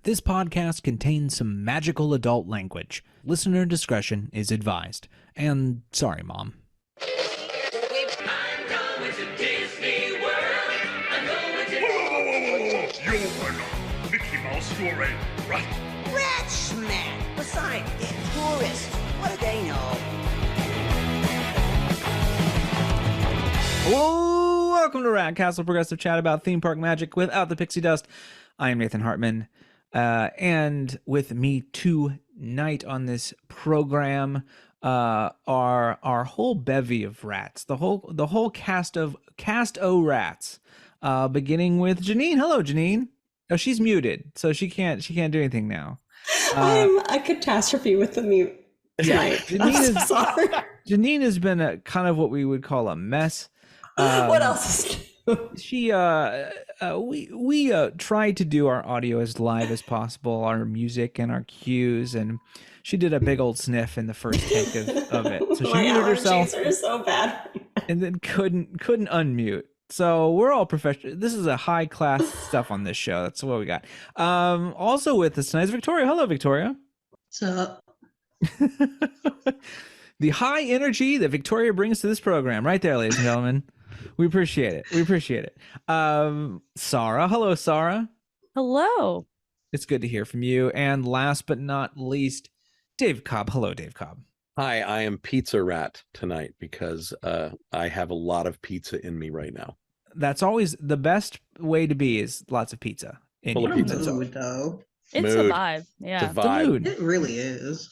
This podcast contains some magical adult language. Listener discretion is advised. And sorry, Mom. I'm going to Disney World. I'm going to... Whoa! You were not Mickey Mouse, you're a rat. Rat smack! Besides, they're tourists. What do they know? Hello, welcome to Rat Castle Progressive Chat about theme park magic without the pixie dust. I am Nathan Hartman, and with me tonight on this program are our whole bevy of rats, the whole cast o' rats, beginning with Janine. Hello, Janine. Oh, she's muted, so she can't do anything now. I'm a catastrophe with the mute tonight. Janine has been a kind of what we would call a mess. What else is new? She we tried to do our audio as live as possible, our music and our cues, and she did a big old sniff in the first take of it. So she muted herself are so bad. and then couldn't unmute. So we're all professional. This is a high class stuff on this show. That's what we got. Also with us tonight is Victoria. Hello, Victoria. What's up? The high energy that Victoria brings to this program, right there, ladies and gentlemen. We appreciate it. Sarah. Hello, Sarah. Hello. It's good to hear from you. And last but not least, Dave Cobb. Hello, Dave Cobb. Hi, I am Pizza Rat tonight because I have a lot of pizza in me right now. That's always the best way to be, is lots of pizza. Full of pizza. Mood, though. It's a vibe. Yeah. It's a vibe. The mood. It really is.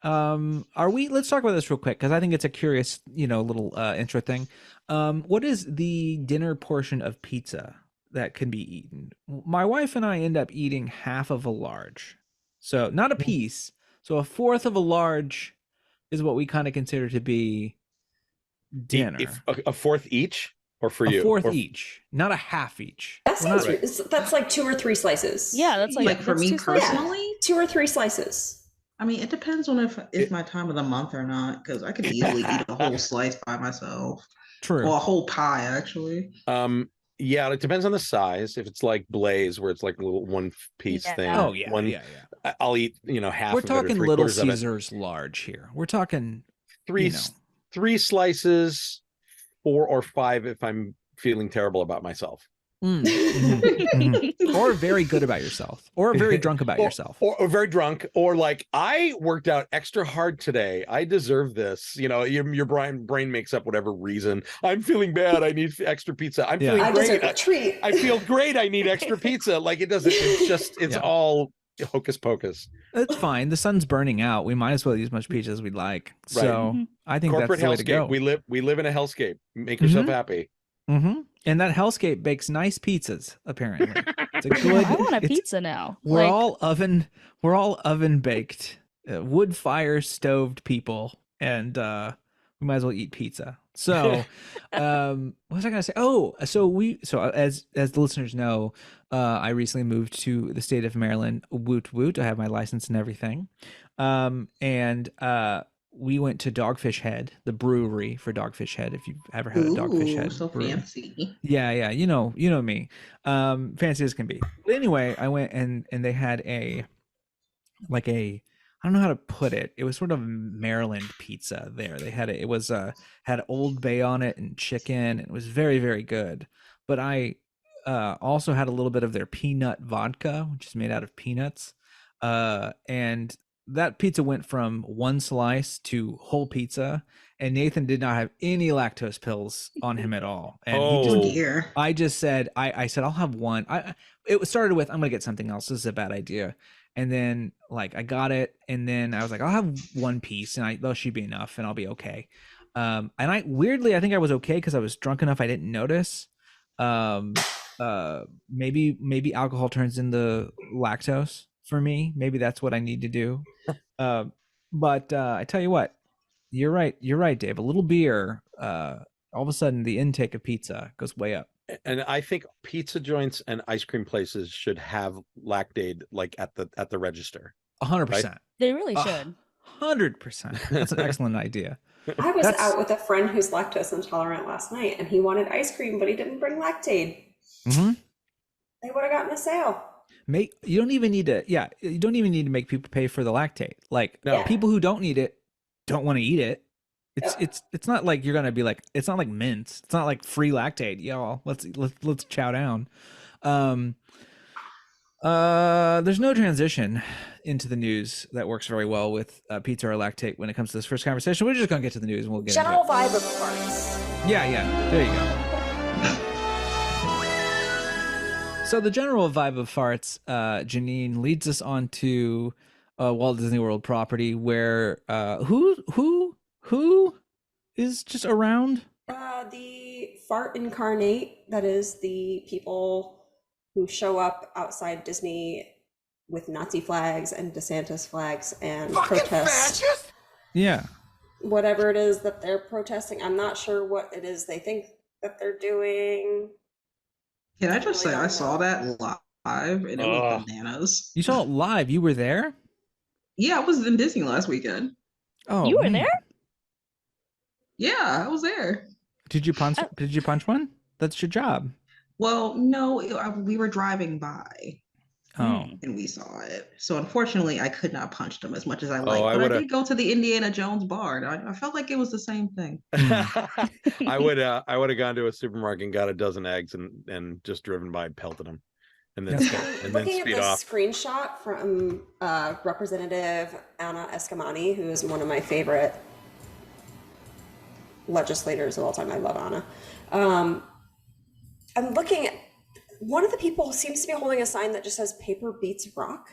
Let's talk about this real quick, because I think it's a curious, little intro thing. What is the dinner portion of pizza that can be eaten? My wife and I end up eating half of a large. So not a piece. So a fourth of a large is what we kind of consider to be dinner. A fourth each, or for you? A fourth each, not a half each. That's like 2 or 3 slices. Yeah, that's like for me personally, 2 or 3 slices. I mean, it depends on if it's my time of the month or not, because I could easily eat a whole slice by myself. True. Or a whole pie, actually. Yeah, it depends on the size. If it's like Blaze, where it's like a little one piece thing. Oh yeah, yeah. I'll eat, half. We're of talking it or Little 3/4 of it. Caesars large here. We're talking three slices, 4 or 5 if I'm feeling terrible about myself. Or very good about yourself, or very drunk about yourself, or very drunk, or like, I worked out extra hard today, I deserve this. Your brain makes up whatever reason. I'm feeling bad, I need extra pizza. I'm feeling I great, deserve a treat. I feel great, I need extra pizza. Like, it doesn't, it's all hocus pocus. It's fine. The sun's burning out. We might as well eat as much pizza as we'd like. Right. So I think Corporate that's the way to go. hellscape. We live in a hellscape. Make yourself happy. And that hellscape bakes nice pizzas, apparently. It's a good. I want a pizza now. We're all oven baked, wood fire stoved people, and we might as well eat pizza. So, what was I gonna say? So as the listeners know, I recently moved to the state of Maryland. Woot woot! I have my license and everything, and we went to Dogfish Head, the brewery for Dogfish Head. If you've ever had a Dogfish Head, so brewery. fancy. Yeah, you know me, fancy as can be. But anyway, I went and they had I don't know how to put it. It was sort of Maryland pizza there. They had it was had Old Bay on it and chicken. And it was very, very good. But I also had a little bit of their peanut vodka, which is made out of peanuts, and that pizza went from one slice to whole pizza, and Nathan did not have any lactose pills on him at all. And I just said, I said, I'll have one. It started with, I'm going to get something else. This is a bad idea. And then I got it. And then I was like, I'll have one piece and that should be enough and I'll be okay. And I think I was okay because I was drunk enough. I didn't notice. Maybe alcohol turns into lactose for me. Maybe that's what I need to do. But I tell you what, you're right, Dave. A little beer, all of a sudden the intake of pizza goes way up. And I think pizza joints and ice cream places should have Lactaid at the register. 100%. Right? They really should. 100%. That's an excellent idea. I was out with a friend who's lactose intolerant last night, and he wanted ice cream, but he didn't bring Lactaid. Mm-hmm. They would have gotten a sale. You don't even need to. Yeah, you don't even need to make people pay for the lactate. Like No. people who don't need it don't want to eat it. Yeah. It's not like you're gonna be like. It's not like mints. It's not like free lactate. Y'all, let's chow down. There's no transition into the news that works very well with pizza or lactate when it comes to this first conversation. We're just gonna get to the news and we'll get General into vibe of farts. it. Yeah, there you go. So the general vibe of farts, Janine, leads us on to Walt Disney World property, where who is just around? The fart incarnate, that is the people who show up outside Disney with Nazi flags and DeSantis flags and protest Yeah. whatever it is that they're protesting. I'm not sure what it is they think that they're doing. Can I just say I saw that live and it was bananas. You saw it live. You were there? Yeah, I was in Disney last weekend. Oh, You were man. there? Yeah, I was there. Did you punch one? That's your job. Well, no, we were driving by Oh. and we saw it. So unfortunately, I could not punch them as much as I like. I But I would've- did go to the Indiana Jones bar, and I felt like it was the same thing. I would have gone to a supermarket and got a dozen eggs and just driven by and pelted them, and then Looking at speed this off. screenshot from Representative Anna Eskamani, who is one of my favorite legislators of all time. I love Anna. I'm looking at one of the people seems to be holding a sign that just says "Paper beats rock."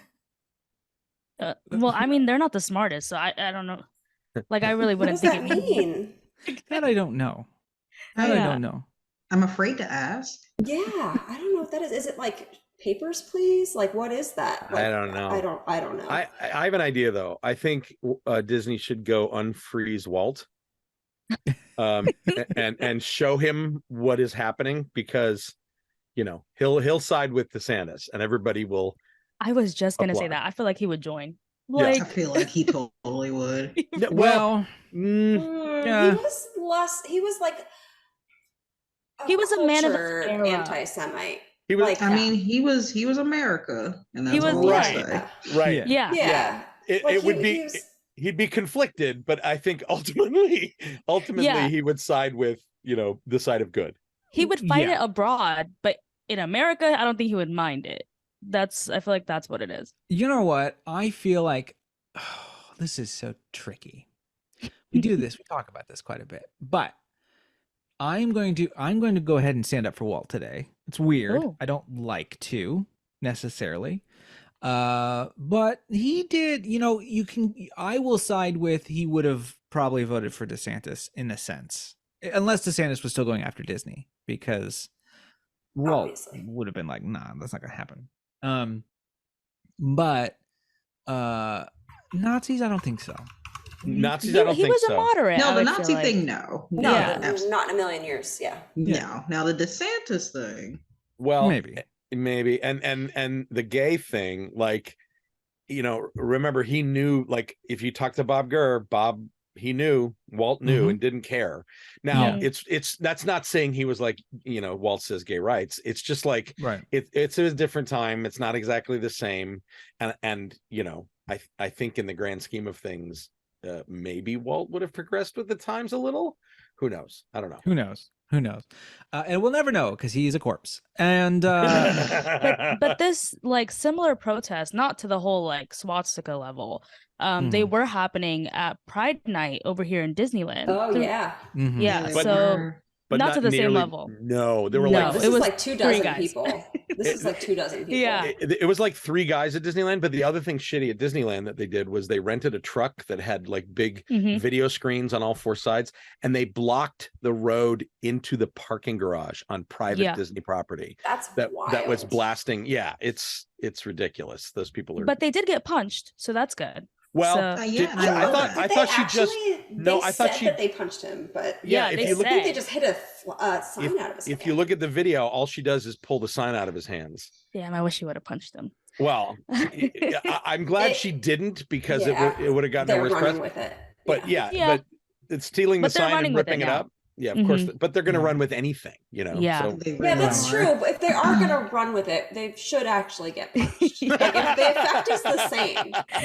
Well, I mean, they're not the smartest, so I don't know. Like, I really What wouldn't does think that it mean? That I don't know. That I Yeah. don't know. I'm afraid to ask. Yeah, I don't know what that is. Is it like papers, please? Like, what is that? Like, I don't know. I don't know. I have an idea though. I think Disney should go unfreeze Walt, and show him what is happening, because he'll side with DeSantis and everybody will. I was just gonna say Apply. that. I feel like he would join. Yeah. Like, I feel like he totally would. Well, yeah. He was less. He was like. He was a man of his culture era. anti-Semite. He was Like, I mean, he was America, and that's He was- all I'll right. say. right. Yeah. yeah. Yeah. It would be. He'd be conflicted, but I think ultimately Yeah. he would side with the side of good. He would fight Yeah. it abroad, but in America, I don't think he would mind it. I feel like that's what it is. You know what? I feel like this is so tricky. We do this. We talk about this quite a bit, but I'm going to go ahead and stand up for Walt today. It's weird. Oh. I don't like to necessarily. But he did, I will side with he would have probably voted for DeSantis in a sense. Unless DeSantis was still going after Disney, because Walt Obviously. would have been like, nah, that's not gonna happen. But Nazis, I don't think so. Nazis, He, I don't he think was so. a moderate. No, I the would Nazi feel like. thing, no. No, Yeah. not in a million years. Yeah. No. Now the DeSantis thing. Well, Maybe. and the gay thing, like, remember, he knew, like, if you talk to Bob Gurr, he knew, Walt knew, and didn't care. Now Yeah. it's that's not saying he was like, Walt says gay rights. It's just like, Right. it's a different time. It's not exactly the same. And I think in the grand scheme of things, maybe Walt would have progressed with the times a little. Who knows? I don't know. Who knows? And we'll never know because he's a corpse. And But this like similar protest, not to the whole like swastika level, they were happening at Pride Night over here in Disneyland. Oh There- yeah. Mhm. Yeah, they so were. But not to the same nearly- level. No, there were No, like This it is was like 2 three dozen guys. people. This is like 2 dozen people. Yeah. it was like 3 guys at Disneyland, but the other thing shitty at Disneyland that they did was they rented a truck that had like big Mhm. video screens on all 4 sides, and they blocked the road into the parking garage on private Yeah. Disney property. That's That was wild. blasting. Yeah, it's ridiculous. Those people are. But they did get punched, so that's good. well, so- Yeah, did- and I I love thought that. I Did thought they she just actually- no, they I thought said she- that they punched him, but yeah. Yeah, If you look I think they said. just hit a sign out of his if hand. you look at the video, all she does is pull the sign out of his hands. Damn, I wish he would have punched him. Well, I'm glad she didn't, because Yeah, it would have gotten a they're worse running press. with it. But yeah, Yeah. but it's stealing the But they're sign running and with ripping it it now. up. Yeah, of course, Mhm. but they're going to run with anything, you know. Yeah. So They Yeah, really that's are. true. But if they are gonna run with it, they should actually get punched. Like if the effect is the same.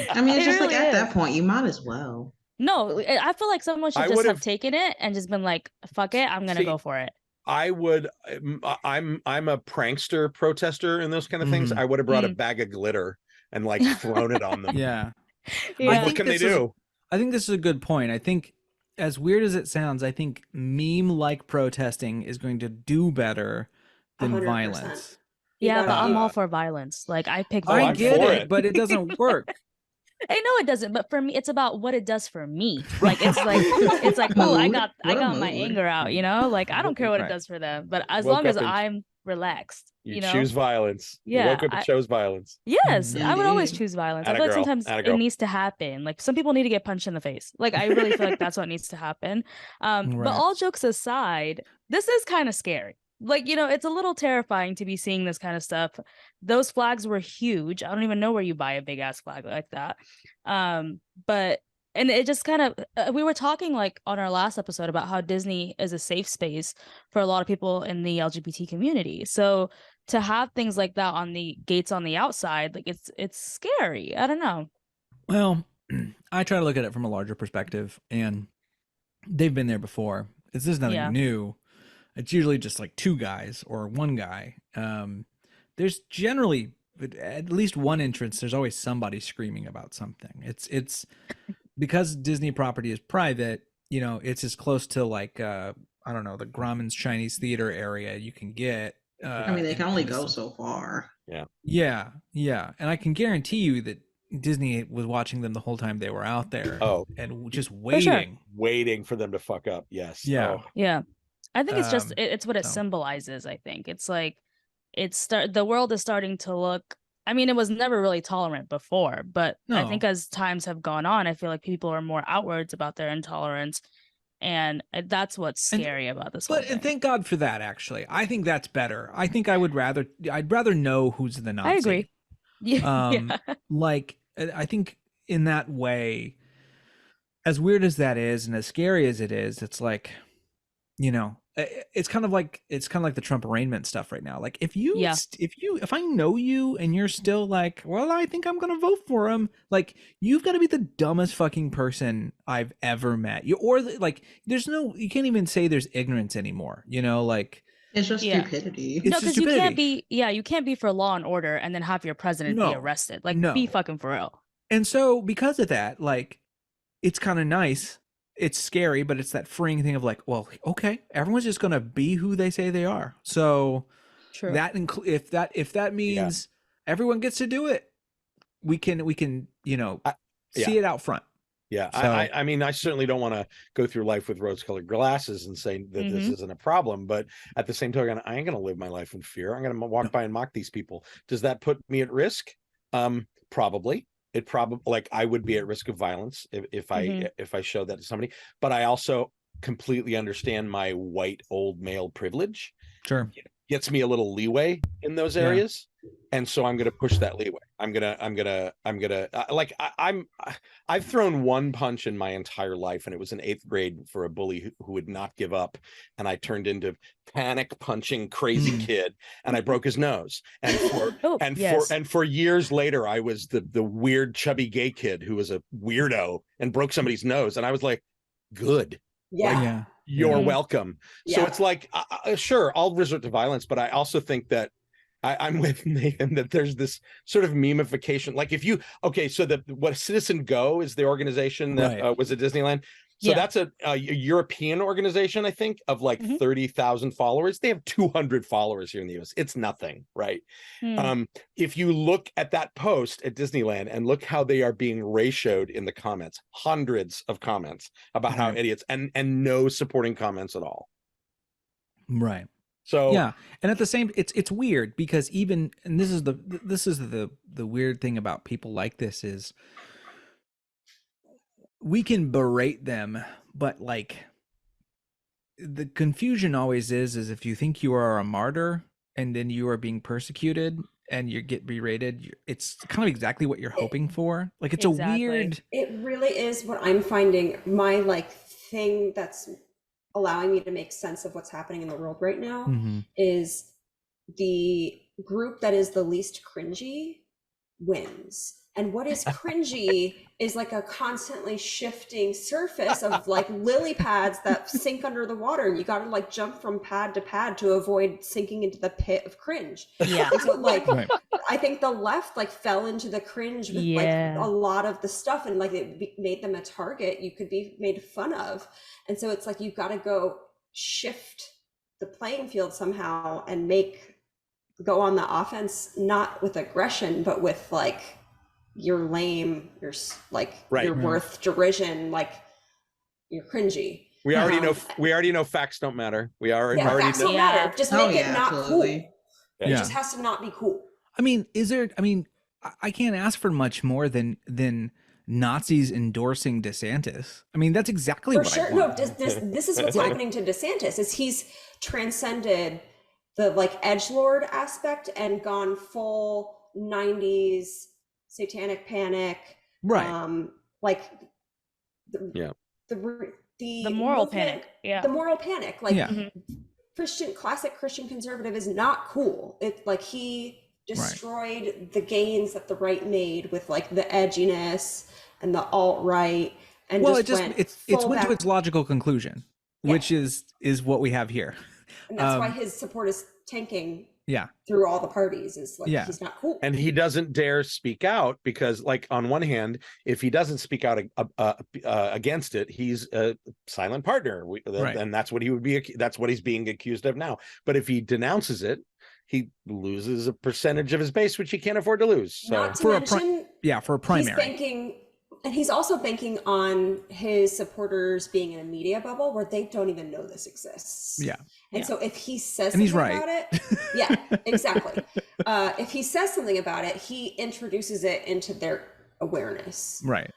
I mean, it's It just like really at is. that point, you might as well. No, I feel like someone should I just would have have taken it and just been like, "Fuck it, I'm gonna see. go for it." I would. I'm a prankster protester and those kind of things. Mhm. I would have brought a Mm. bag of glitter and like thrown it on them. Yeah. Like, I Yeah. what can they this is do? I think this is a good point. I think, as weird as it sounds, I think meme-like protesting is going to do better than 100%. violence. You Yeah, but gotta I'm be all for violence. Like I pick Oh, I I'm violence. get for it, it. but it doesn't work. I know it doesn't, but for me, it's about what it does for me. Like it's like, oh, I Mood. got What a my mood. anger out, you know? Like I don't care what it Right. does for them, but as Woke long as up and I'm relaxed, you you know? choose violence. You Yeah, woke up and chose violence. yes, I would always Indeed. choose violence. I Atta feel like girl, sometimes atta it girl. needs to happen. Like some people need to get punched in the face. Like I really feel like that's what needs to happen. But Right. all jokes aside, this is kind of scary. Like, you know, it's a little terrifying to be seeing this kind of stuff. Those flags were huge. I don't even know where you buy a big ass flag like that. But and it just kind of we were talking like on our last episode about how Disney is a safe space for a lot of people in the LGBT community. So to have things like that on the gates on the outside, like it's scary. I don't know. Well, I try to look at it from a larger perspective, and they've been there before. This is nothing Yeah. new. It's usually just like two guys or one guy. There's generally at least one entrance. There's always somebody screaming about something. It's because Disney property is private. You know, it's as close to like I don't know, the Grauman's Chinese Theater area you can get. I mean, they can only in go this- so far. Yeah, and I can guarantee you that Disney was watching them the whole time they were out there. Oh. And just sure. waiting. For them to fuck up. Yes. Yeah. Oh. Yeah. I think it's just Um, it's what it so. symbolizes, I think. It's like the world is starting to look, I mean, it was never really tolerant before, but I think No. as times have gone on, I feel like people are more outwards about their intolerance, and that's what's And- scary about this whole But thing. thank God for that. Actually, I think that's better. I think I'd rather know who's the Nazi. I agree. Yeah. Yeah. Like I think in that way, as weird as that is, and as scary as it is, it's like, you know, it's kind of like the Trump arraignment stuff right now. Like if I know you and you're still like, well, I think I'm gonna vote for him, like you've got to be the dumbest fucking person I've ever met. Like you can't even say there's ignorance anymore. You know, like It's just Yeah. stupidity. It's No, just because you can't stupidity. you can't be for law and order and then have your president be No. arrested. Like No. be fucking for real. And so because of that, like it's kind of nice. It's scary, but it's that freeing thing of like, well, okay, everyone's just gonna be who they say they are. So True. if that means everyone gets to do it, we can see it out front. Yeah. So- I mean, I certainly don't want to go through life with rose-colored glasses and say that this Mhm. isn't a problem, but at the same token, I ain't going to live my life in fear. I'm going to walk by and mock these people. Does that put me at risk? Probably. It probably, like, I would be at risk of violence if I showed that to somebody. But I also completely understand my white old male privilege. Sure. Gets me a little leeway in those Yeah. areas, and so I'm going to push that leeway. I've thrown one punch in my entire life, and it was in 8th grade for a bully who would not give up, and I turned into panic punching crazy kid, and I broke his nose. And for years later, I was the weird chubby gay kid who was a weirdo and broke somebody's nose, and I was like, good. Yeah. Yeah. You're Mhm. welcome. So Yeah. it's like, sure, I'll resort to violence, but I also think that I'm with Nathan that there's this sort of memification. Like if you, so what Citizen Go is the organization that Right. was at Disneyland. So Yeah. that's a European organization, I think, of like Mhm. 30,000 followers. They have 200 followers here in the US. It's nothing, right? Hmm. If you look at that post at Disneyland and look how they are being ratioed in the comments, hundreds of comments about how Right. idiots, and no supporting comments at all. Right. So Yeah, and at the same, it's weird because and this is the weird thing about people like this is we can berate them, but like the confusion always is if you think you are a martyr and then you are being persecuted and you get berated, it's kind of exactly what you're hoping for. Like it's Exactly. a weird. It really is what I'm finding. My like thing that's allowing me to make sense of what's happening in the world right now Mm-hmm. is the group that is the least cringy wins. And what is cringy is like a constantly shifting surface of like lily pads that sink under the water. And you got to like jump from pad to pad to avoid sinking into the pit of cringe. Yeah. And so like, Right. I think the left like fell into the cringe with like a lot of the stuff, and like it made them a target you could be made fun of. And so it's like, you've got to go shift the playing field somehow and go on the offense, not with aggression, but with like, you're lame, you're like, you're worth derision, like you're cringy. We already know facts don't matter. We already facts know. don't matter. Just make it not absolutely. cool. It just has to not be cool. I mean, I can't ask for much more than Nazis endorsing DeSantis. I mean, that's exactly For what sure. I want. No, this is what's happening to DeSantis is he's transcended the like edgelord aspect and gone full 90s satanic panic, right? Like the movement, moral panic, the moral panic, like Yeah. classic Christian conservative is not cool. It like he destroyed the gains that the right made with like the edginess and the alt-right, and Well, it's went to its logical conclusion, which is what we have here. And that's why his support is tanking Yeah. through all the parties, is like he's not cool. And he doesn't dare speak out because, like, on one hand, if he doesn't speak out against it, he's a silent partner, and that's what he would be. That's what he's being accused of now. But if he denounces it, he loses a percentage of his base, which he can't afford to lose. So Not to mention, for a primary, he's banking, and he's also banking on his supporters being in a media bubble where they don't even know this exists. Yeah. And so if he says And something he's right. about it, yeah, exactly. If he says something about it, he introduces it into their awareness. Right.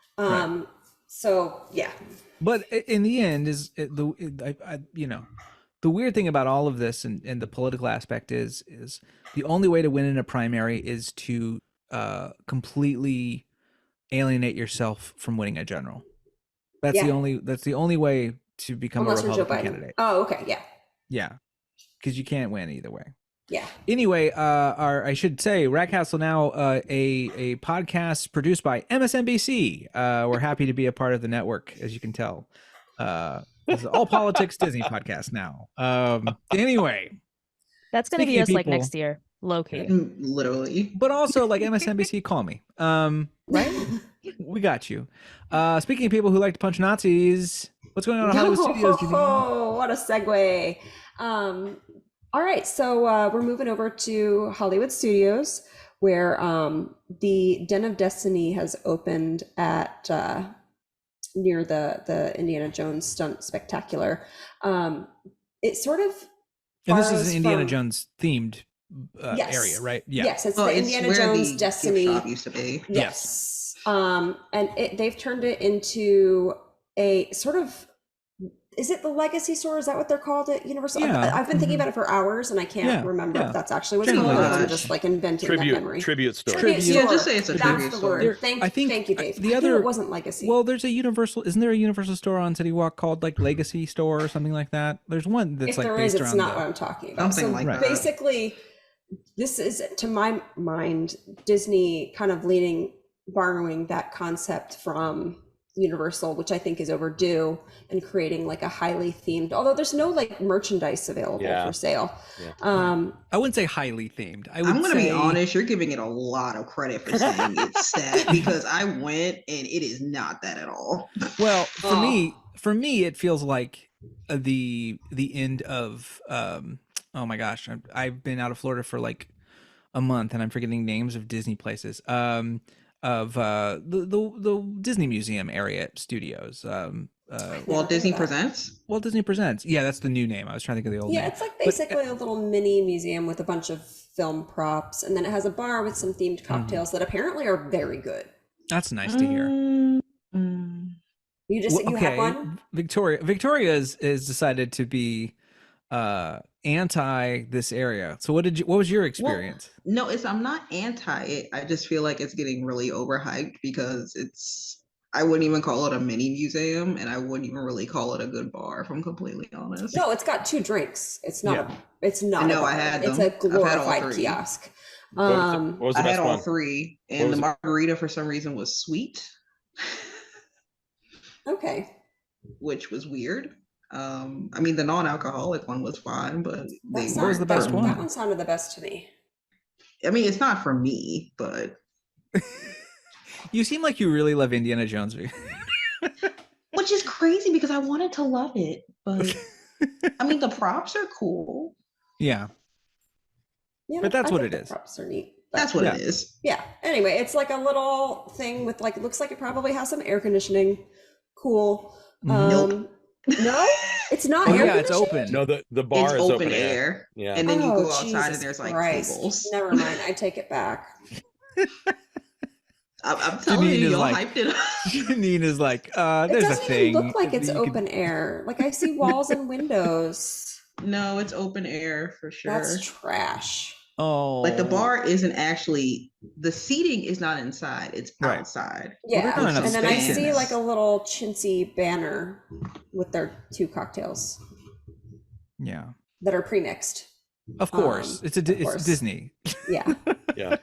So yeah. But in the end, the weird thing about all of this and the political aspect is the only way to win in a primary is to completely alienate yourself from winning a general. That's the only way to become a Republican candidate. Oh, okay, yeah. Yeah, because you can't win either way. Yeah. Anyway, I should say, Rag Castle now a podcast produced by MSNBC. We're happy to be a part of the network, as you can tell. This is all politics Disney podcast now. Anyway, that's gonna be us like next year, located, literally. But also, like MSNBC, call me. Right? We got you. Speaking of people who like to punch Nazis, what's going on in Hollywood Studios? Oh, what a segue. All right, so we're moving over to Hollywood Studios, where the Den of Destiny has opened at near the Indiana Jones Stunt Spectacular. It sort of, and this is an Indiana Jones themed area, right? Yeah. Yes, it's the Indiana Jones Destiny gift shop used to be. Yes. And they've turned it into a sort of, is it the Legacy store? Is that what they're called at Universal? Yeah. I've been thinking about it for hours and I can't remember if that's actually what it's called. I'm just like inventing that memory. Tribute store. Tribute store. Yeah, just say it's a tribute That's the store. word. Thank you, Dave. The I other, knew it wasn't Legacy. Well, there's a Universal. Isn't there a Universal store on City Walk called like Legacy Store or something like that? There's one that's if like there based is, it's around not what I'm talking about. Something like that. Basically, this is, to my mind, Disney kind of borrowing that concept from Universal, which I think is overdue, and creating like a highly themed, although there's no like merchandise available for sale. I wouldn't say highly themed. I'm going to be honest, you're giving it a lot of credit for saying it's that, because I went and it is not that at all. Well, for me, it feels like the end of oh my gosh, I've been out of Florida for like a month and I'm forgetting names of Disney places. Of the Disney Museum area studios. Walt Disney Presents? Walt Disney Presents. Yeah, that's the new name. I was trying to think of the old name. Yeah, it's like basically a little mini museum with a bunch of film props, and then it has a bar with some themed cocktails that apparently are very good. That's nice to hear. You have one? Victoria is decided to be anti this area. So what was your experience? Well, no, I'm not anti it. I just feel like it's getting really overhyped because I wouldn't even call it a mini museum, and I wouldn't even really call it a good bar, if I'm completely honest. No, it's got 2 drinks. It's not. Yeah. It's not. I know, a bar. I had It's them. a I've had all glorified 3. kiosk. What was the I best had all one? 3, What and was the it? margarita for some reason was sweet, Okay. which was weird. I mean, the non-alcoholic one was fine, but they That What was the weren't best for one? That one sounded the best to me. I mean, it's not for me, but You seem like you really love Indiana Jones. which is crazy because I wanted to love it, but I mean, the props are cool. Yeah, Yeah, but that's I what think it the is. props are neat. But That's what Yeah. it is. yeah. Anyway, it's like a little thing with like, it looks like it probably has some air conditioning. Cool. Nope. No, it's not Oh air yeah, it's conditioning? open. No, the bar It's is open air. Yeah. And then you Oh, go outside Jesus and there's like Christ. tables. Never mind. I take it back. I'm telling Janine you, is y'all like- hyped it up. Janine is like, It there's a doesn't thing. even look like that it's you could- open air. Like I see walls and windows. No, it's open air for sure. That's trash. Oh, Like the bar isn't actually, the seating is not inside, it's Right. outside. Well, Yeah. there's not enough And then I space in see there. like a little chintzy banner with their 2 cocktails Yeah, that are pre-mixed. of course. It's of course. Disney. Yeah. Yeah.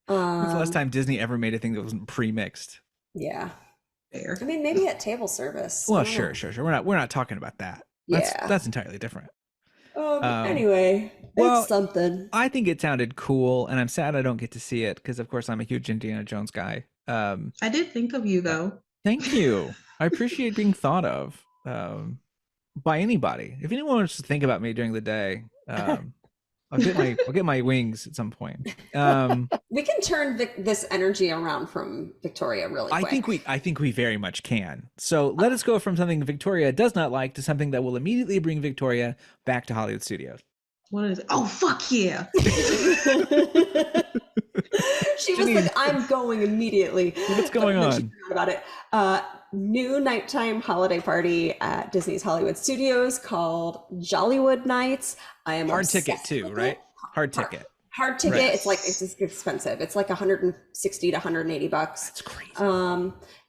When's the last time Disney ever made a thing that wasn't pre-mixed? Yeah. Fair. I mean, maybe at table service. I Well, don't sure. We're not talking about that. Yeah. That's entirely different. know. Um, Anyway, well, it's something. I think it sounded cool, and I'm sad I don't get to see it because, of course, I'm a huge Indiana Jones guy. I did think of you though. Thank you. I appreciate being thought of by anybody. If anyone wants to think about me during the day, I'll get my wings at some point. We can turn this energy around from Victoria really quick. I think we very much can. So let us go from something Victoria does not like to something that will immediately bring Victoria back to Hollywood Studios. What is it? Oh, fuck yeah. She was like, I'm going immediately. What's going But then she on? forgot about it. New nighttime holiday party at Disney's Hollywood Studios called Jollywood Nights. I am Hard obsessed ticket too, with right? it. Hard ticket. Hard ticket. Right. It's expensive. It's like 160 to 180 bucks. That's crazy.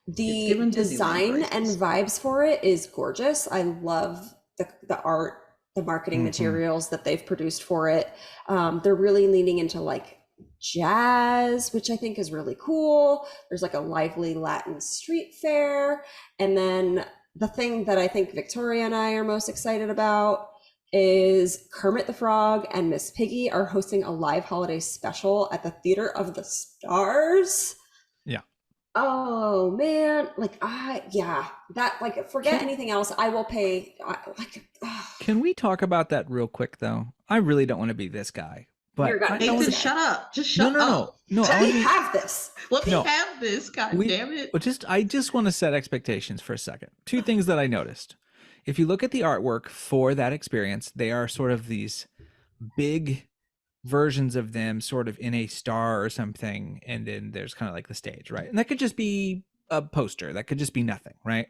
The It's given Disneyland design and prices. vibes for it is gorgeous. I love the art, the marketing materials that they've produced for it. They're really leaning into like jazz, which I think is really cool. There's like a lively Latin street fair. And then the thing that I think Victoria and I are most excited about is Kermit the Frog and Miss Piggy are hosting a live holiday special at the Theater of the Stars. Yeah. Oh man, forget anything else. I will pay. Can we talk about that real quick though? I really don't want to be this guy, but You're gonna- I don't Nathan, wanna- shut up. Just no, shut up. no. Let I me wanna be- have this. Let me No. have this. God damn it. I just want to set expectations for a second. 2 things that I noticed. If you look at the artwork for that experience, they are sort of these big versions of them sort of in a star or something, and then there's kind of like the stage, right? And that could just be a poster, that could just be nothing, right?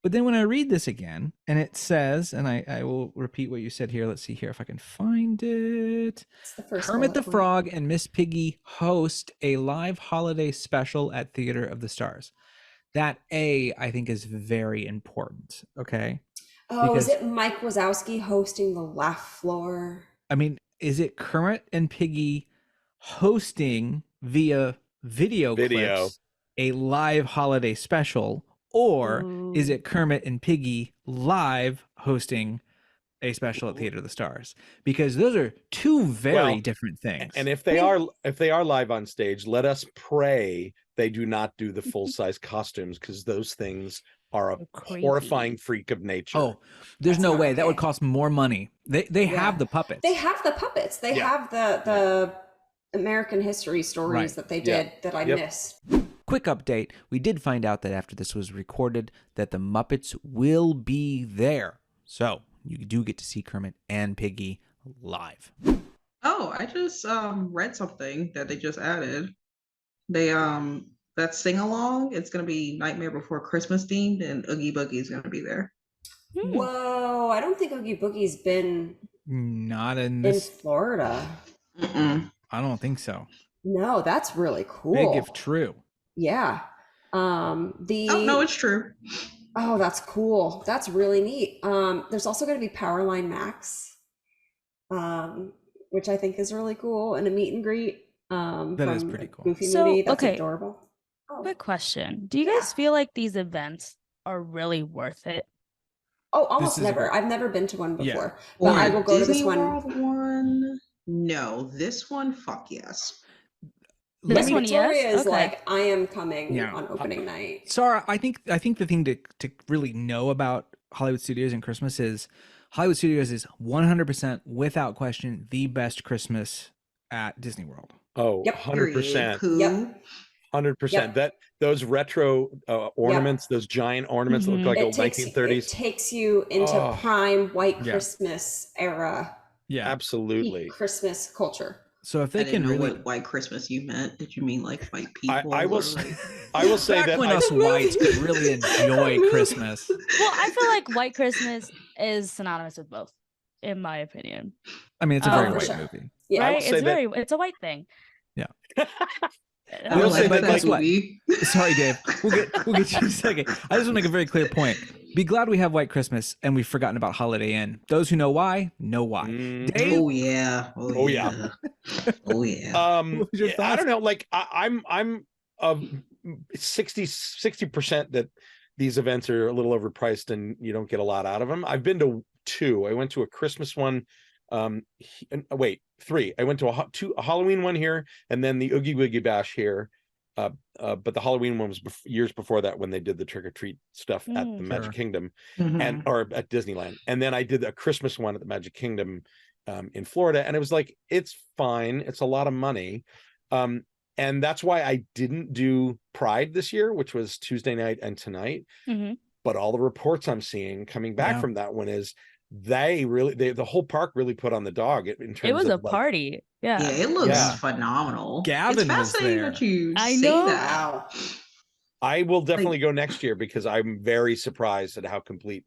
But then when I read this again, and it says, and I will repeat what you said here, let's see here if I can find it. It's the first Kermit the bullet point. Frog and Miss Piggy host a live holiday special at Theater of the Stars. That I think is very important, okay? Oh, is because- it Mike Wazowski hosting the Laugh Floor? I mean, is it Kermit and Piggy hosting via video clips a live holiday special, or is it Kermit and Piggy live hosting a special at Theater of the Stars? Because those are 2 very different things. And if they are live on stage, let us pray they do not do the full-size costumes, because those things are a Crazy. horrifying freak of nature. Oh, there's That's no not way. That would okay. cost more money. They have the puppets. They have the puppets. They Yeah. have the American history stories Right. that they Yeah. did that I Yep. missed. Quick update. We did find out that after this was recorded that the Muppets will be there. So you do get to see Kermit and Piggy live. Oh, I just read something that they just added. They that sing along, it's gonna be Nightmare Before Christmas themed, and Oogie Boogie is gonna be there. Whoa, I don't think Oogie Boogie's been Not in in this. Florida. Mm-mm. I don't think so. No, that's really cool. Big if true. Yeah. The Oh no, it's true. Oh, that's cool. That's really neat. There's also going to be Powerline Max, which I think is really cool, and a meet and greet That is from pretty a cool. Goofy So, movie. That's okay. adorable. Oh, Quick question. Do you guys feel like these events are really worth it? oh, almost This is a never. great- I've never been to one Yeah. before, Or but I a will go to Disney this one. World one. No, this one, fuck yes. Let This me- one, Victoria yes? is Okay. like, I am coming Yeah. on opening night. Sarah, I think the thing to really know about Hollywood Studios and Christmas is Hollywood Studios is 100% without question the best Christmas at Disney World. Oh, Yep. 100%. Period. Yep. 100%. Yep. That those retro ornaments, those giant ornaments that look like It old takes 1930s. it takes you into Oh, prime white yeah. Christmas era, Yeah. absolutely. peak Christmas culture. So if I they didn't can know really what white Christmas you meant. Did you mean like white people? I will or, s- like... I will say back that when I- us whites could really enjoy Christmas. Well, I feel like white Christmas is synonymous with both, in my opinion. I mean, it's a very Oh, white for sure. movie. Yeah. Right? say that- It's a white thing. Yeah. I will don't say know. that, but guess what? movie. Sorry, Dave. We'll get you in a second. I just want to make a very clear point. Be glad we have White Christmas and we've forgotten about Holiday Inn. Those who know why, know why. Mhm. Dave, Oh yeah. Oh, yeah. Oh yeah. What was your I thoughts? don't know. Like I'm of 60% that these events are a little overpriced and you don't get a lot out of them. I've been to 2. I went to a Christmas one. Wait, 3. I went to a Halloween one here, and then the Oogie Boogie Bash here. But the Halloween one was years before that when they did the trick or treat stuff at the Magic Sure. Kingdom Mhm. or at Disneyland. And then I did a Christmas one at the Magic Kingdom in Florida, and it was like, it's fine. It's a lot of money. And that's why I didn't do Pride this year, which was Tuesday night and tonight. Mhm. But all the reports I'm seeing coming back Yeah. from that one is the whole park really put on the dog in terms It was of a like, party. Yeah, Yeah. it looks Yeah. phenomenal. Gavin it's was fascinating there. that you I say know. that. Wow. I will definitely go next year because I'm very surprised at how completely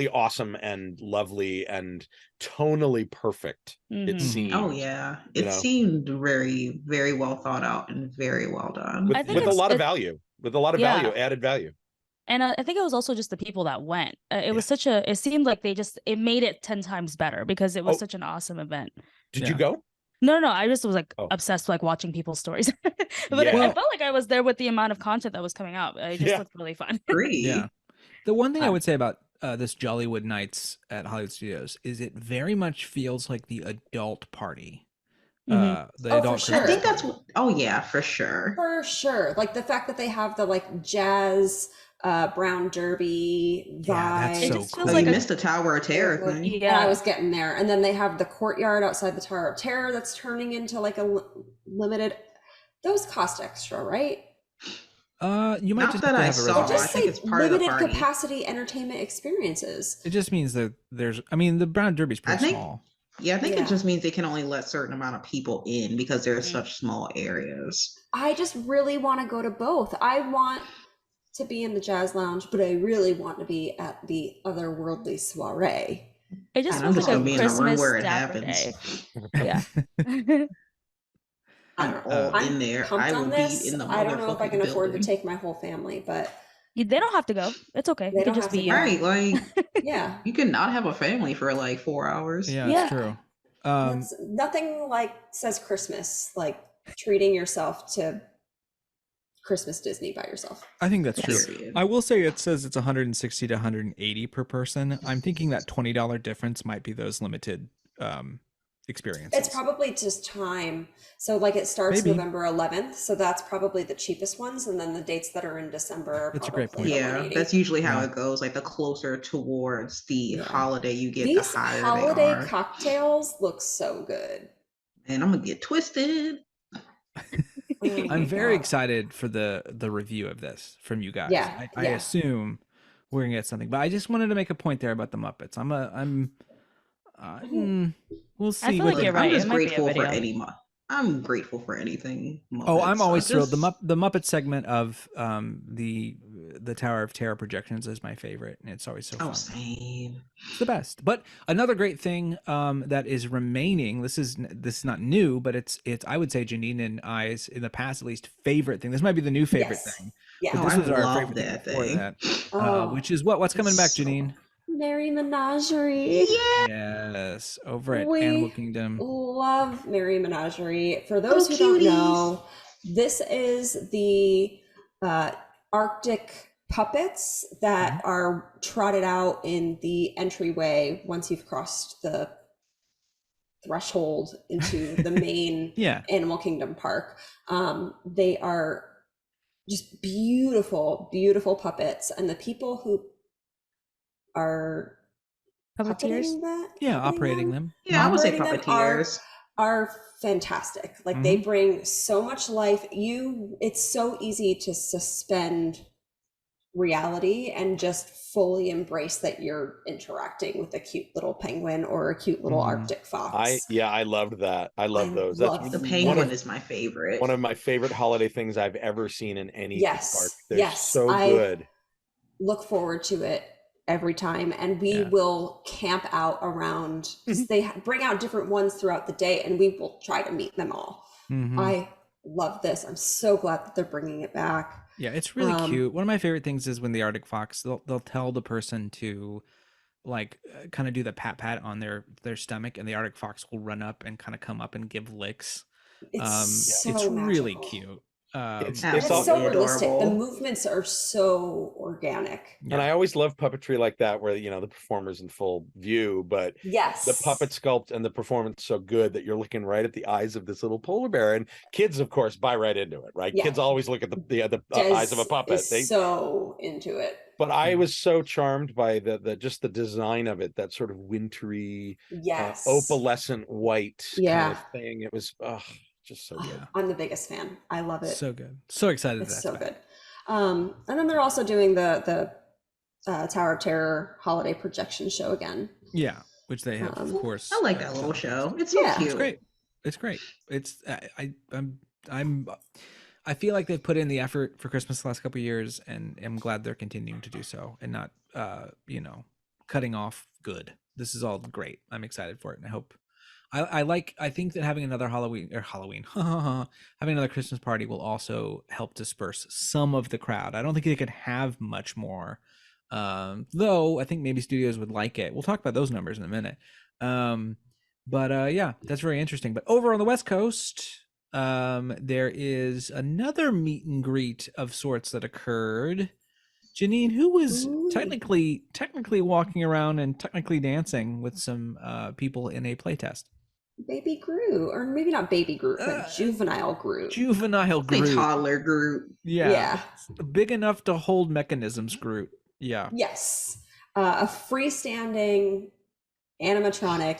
awesome and lovely and tonally perfect it Mhm. seemed. Oh yeah, You it know. seemed very, very well thought out and very well done. I think with a it's- lot of it- value, with a lot of Yeah. value, added value. And I think it was also just the people that went. It was it seemed like it made it 10 times better because it was Oh. such an awesome event. Did Yeah. you go? No, I just was like Oh. obsessed with like watching people's stories. But Yeah. I felt like I was there with the amount of content that was coming out. It just Yeah. looked really fun. Agree. Yeah. The one thing I Uh, would say about this Jollywood Nights at Hollywood Studios is it very much feels like the adult party. Mhm. The Oh, for adult sure. I Christmas think that's party. what. Oh yeah, for sure. For sure. Like the fact that they have the like jazz brown derby vibe. Yeah, that's It so just feels Oh, cool. like you a- missed the Tower of Terror Like, thing. And Yeah. I was getting there. And then they have the courtyard outside the Tower of Terror that's turning into like a limited. Those cost extra, right? You might Not just that have to I have a saw. They I reservation. just think say it's part of the limited party. capacity entertainment experiences. It just means that I mean, the Brown Derby's pretty think- small. Yeah, I think Yeah. it just means they can only let certain amount of people in because they're Mhm. such small areas. I just really want to go to both. I want to be in the jazz lounge, but I really want to be at the otherworldly soiree. It just And I'm feels just like gonna a be in the room Christmas where it dapper happens. day. Yeah. I'm all I'm in there. pumped I will on this. be in the I don't know if I motherfucking can afford to building. take my whole family, but They don't have to go. It's okay. They It can don't just have be to you. go. Right, like yeah. you cannot have a family for like 4 hours. Yeah, Yeah. it's true. That's, nothing like says Christmas, like treating yourself to Christmas Disney by yourself. I think that's true. Period. I will say it says it's 160 to 180 per person. I'm thinking that $20 difference might be those limited experiences. It's probably just time. So like it starts Maybe. November 11th, so that's probably the cheapest ones, and then the dates that are in December are That's a great probably point. the Yeah, 180. that's usually how Yeah. it goes. Like the closer towards the Yeah. holiday you get, These the higher holiday they are. cocktails look so good. And I'm gonna get twisted. Oh my I'm very God. excited for the review of this from you guys. Yeah, I yeah. assume we're gonna get something, but I just wanted to make a point there about the Muppets. We'll see. feel what like the- you're I'm right, just it might be a grateful for video. I'm grateful for anything. Oh, I'm Muppets. always I thrilled. just- The Muppet segment of the the Tower of Terror projections is my favorite, and it's always so Oh, fun. same. It's the best. But another great thing that is remaining, this is not new, but it's I would say Janine and I's, in the past at least, favorite thing. This might be the new favorite Yes. thing. Yeah. But Oh, this I was our love favorite thing that before thing. that. Oh, Which is what's coming back, Janine? Merry Menagerie. Yeah. Yes, over at We Animal Kingdom. love Merry Menagerie. For those Little who don't cuties. know, this is the Arctic puppets that are trotted out in the entryway once you've crossed the threshold into the main Yeah. Animal Kingdom park. They are just beautiful, beautiful puppets, and the people who are Puppeteers. puppeting that, Yeah, puppeting operating them. Yeah, I would say operating them are puppeteers. fantastic. Like they bring so much life. It's so easy to suspend reality and just fully embrace that you're interacting with a cute little penguin or a cute little Arctic fox. I loved that. I love those. love That's The one penguin is my favorite. one of my favorite holiday things I've ever seen in any Yes, park. They're yes, so I good. look forward to it every time, and we will camp out around, because they bring out different ones throughout the day, and we will try to meet them all. I love this. I'm so glad that they're bringing it back. Yeah, it's really cute. One of my favorite things is when the Arctic fox, they'll tell the person to like kind of do the pat on their stomach, and the Arctic fox will run up and kind of come up and give licks. It's so It's really magical. cute. It's And it's so Absolutely realistic. The adorable. movements are so organic. And I always love puppetry like that, where the performer's in full view, but Yes. the puppet sculpt and the performance so good that you're looking right at the eyes of this little polar bear, and kids, of course, buy right into it, right? Yeah. Kids always look at the Des eyes of a puppet. is so into it. But I was so charmed by the just the design of it, that sort of wintry, Yes. opalescent white kind of thing. It was just so good. I'm the biggest fan. I love it. So good. So excited. It's that's so back. good. And then they're also doing the Tower of Terror holiday projection show again. Yeah, which they have, of course. I like that little show. It's so cute. It's great. It's great. It's I feel like they've put in the effort for Christmas the last couple of years, and I'm glad they're continuing to do so and not cutting off good. This is all great. I'm excited for it, and I hope I think that having another Halloween having another Christmas party will also help disperse some of the crowd. I don't think they could have much more. Though I think maybe studios would like it. We'll talk about those numbers in a minute. But yeah, that's very interesting. But over on the West Coast, there is another meet and greet of sorts that occurred. Janine, who was technically walking around and technically dancing with some people in a playtest. Baby Groot, or maybe not Baby Groot, but Juvenile Groot. Juvenile Big Groot. toddler Groot. Yeah. Big enough to hold mechanisms Groot. Yeah. Yes. A freestanding animatronic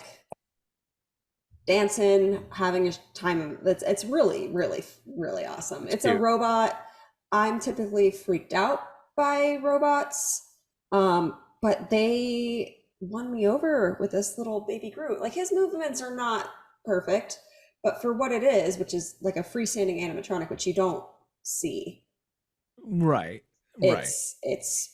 dancing, having a time. It's really, really, really awesome. It's a robot. I'm typically freaked out by robots, but they won me over with this little baby Groot. Like, his movements are not perfect, but for what it is, which is like a freestanding animatronic, which you don't see, Right. it's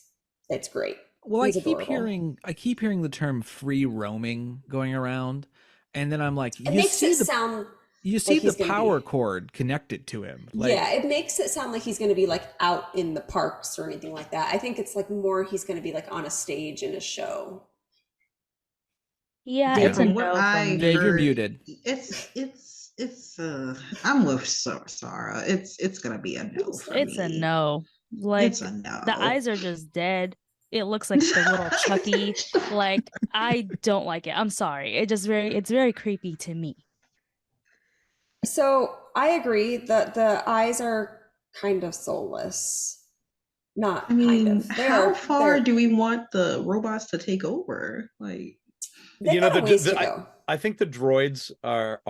great. Well, He's I keep adorable. hearing the term free roaming going around, and then I'm like, It makes it sound you see like the he's gonna power be- cord connected to him. Like, yeah, it makes it sound like he's going to be like out in the parks or anything like that. I think it's like more he's going to be like on a stage in a show. Yeah, Dave, it's a From what no I from Dave, you're heard, muted. It's I'm with Sarah. It's gonna be a no for It's me. a no. Like, It's a no. the eyes are just dead. It looks like the little Chucky. Like, I don't like it. I'm sorry. It's very creepy to me. So I agree that the eyes are kind of soulless. Not I mean, kind of. how far do we want the robots to take over? Like, They've got a ways to I, go. I think the droids are